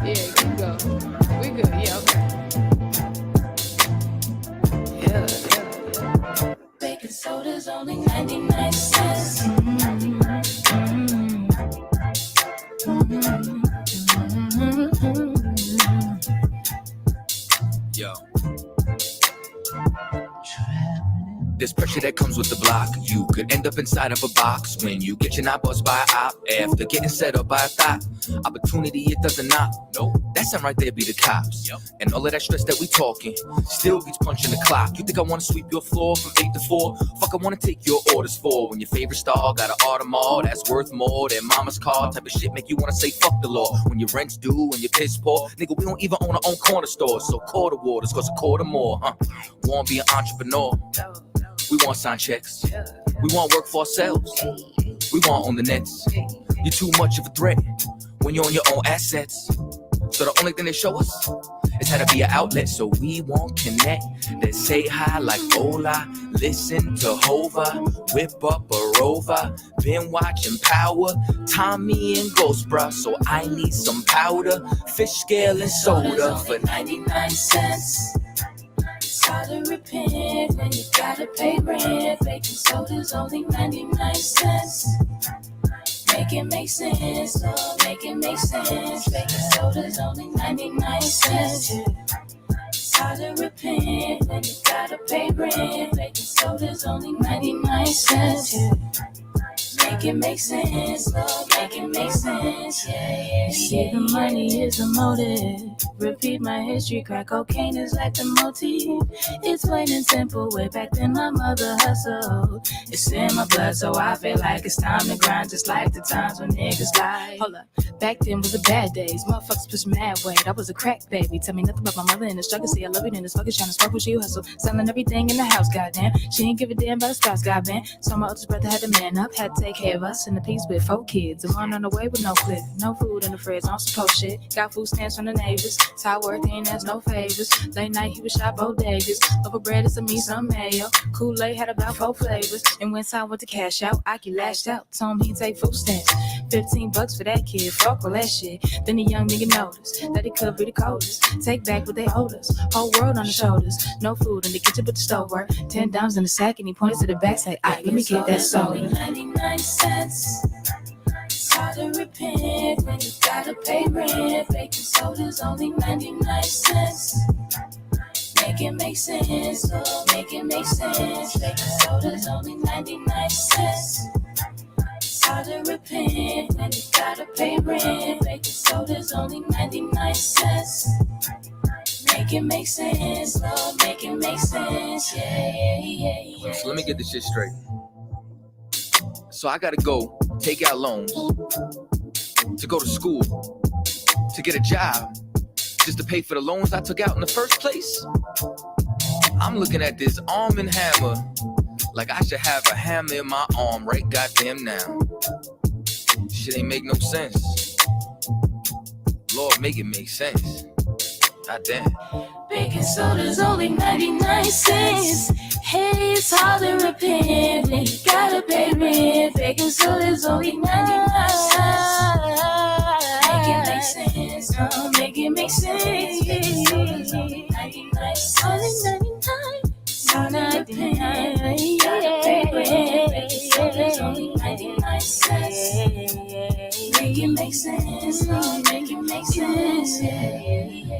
Yeah, keep going. We good. Yeah, okay. Yeah. Baking soda's only 99 cents. Yo. There's pressure that comes with the block. You could end up inside of a box when you get your knob buzzed by a op after getting set up by a thought. Opportunity, it doesn't knock. No, that sound right there be the cops. Yep. And all of that stress that we talking still beats punching the clock. You think I want to sweep your floor from 8 to 4? Fuck, I want to take your orders for when your favorite star got an Audemars that's worth more than mama's car. Type of shit make you want to say fuck the law. When your rent's due and your piss poor, nigga, we don't even own our own corner store. So quarter waters cost a quarter more, huh? Want to be an entrepreneur? We want sign checks. We want work for ourselves. We want own the nets. You're too much of a threat when you're on your own assets. So the only thing they show us is how to be an outlet. So we won't connect. They say hi like hola. Listen to Hova. Whip up a Rover. Been watching Power. Tommy and Ghost, bruh. So I need some powder. Fish scale and soda for 99 cents. It's hard to repent when you gotta pay rent. Baking soda's only 99 cents. Make it make sense, oh, make it make sense. Baking soda's only 99 cents. It's hard to repent when you gotta pay rent. Baking soda's only 99 cents. make it make sense, Lord, make it make sense, yeah. You see, the money is the motive. Repeat my history, crack cocaine is like the motif. It's plain and simple, way back then my mother hustled. It's in my blood, so I feel like it's time to grind, just like the times when niggas lied. Hold up, back then was the bad days, motherfuckers push mad weight. I was a crack baby, tell me nothing about my mother and the struggle. See, I love it in this fucking trying to spark with you hustle, selling everything in the house, goddamn. She ain't give a damn about the spouse, goddamn. So my oldest brother had to man up, had to take care of us in the piece with 4 kids. And one on the way with no clip, no food in the fridge, on some post shit. Got food stamps from the neighbors, Tower work, ain't ask no favors. Late night, he was shot bodegas. Over bread and some meat, some mayo. Kool-Aid had about 4 flavors. And when I went to cash out, Aki lashed out. Told him he'd take food stamps. $15 for that kid, fuck all that shit. Then the young nigga noticed that he could be the coldest. Take back what they owed us. Whole world on the shoulders. No food in the kitchen but the stove work. $10 in the sack and he pointed to the back, say, "Aight, let me get that soda." 99 cents. It's hard to repent when you gotta pay rent. Baking soda's only 99 cents. Make it make sense, oh, make it make sense. Baking soda's only 99 cents. It's hard to repent when you gotta pay rent. Baking soda's only 99 cents. Make it make sense, oh, make it make sense. Yeah. So let me get this shit straight. So I gotta go take out loans to go to school, to get a job, just to pay for the loans I took out in the first place? I'm looking at this arm and hammer like I should have a hammer in my arm right goddamn now. Shit ain't make no sense. Lord, make it make sense. Goddamn. Baking soda's only 99 cents. Hey, it's hard to repent when you gotta pay rent. Baking soda's only 99 cents. Make it make sense, oh, make it make sense. Baking soda's only 99 cents. Only 99. Hard to repent, you gotta pay rent. Baking soda's only 99 cents. Make it make sense, oh, make it make sense. Yeah.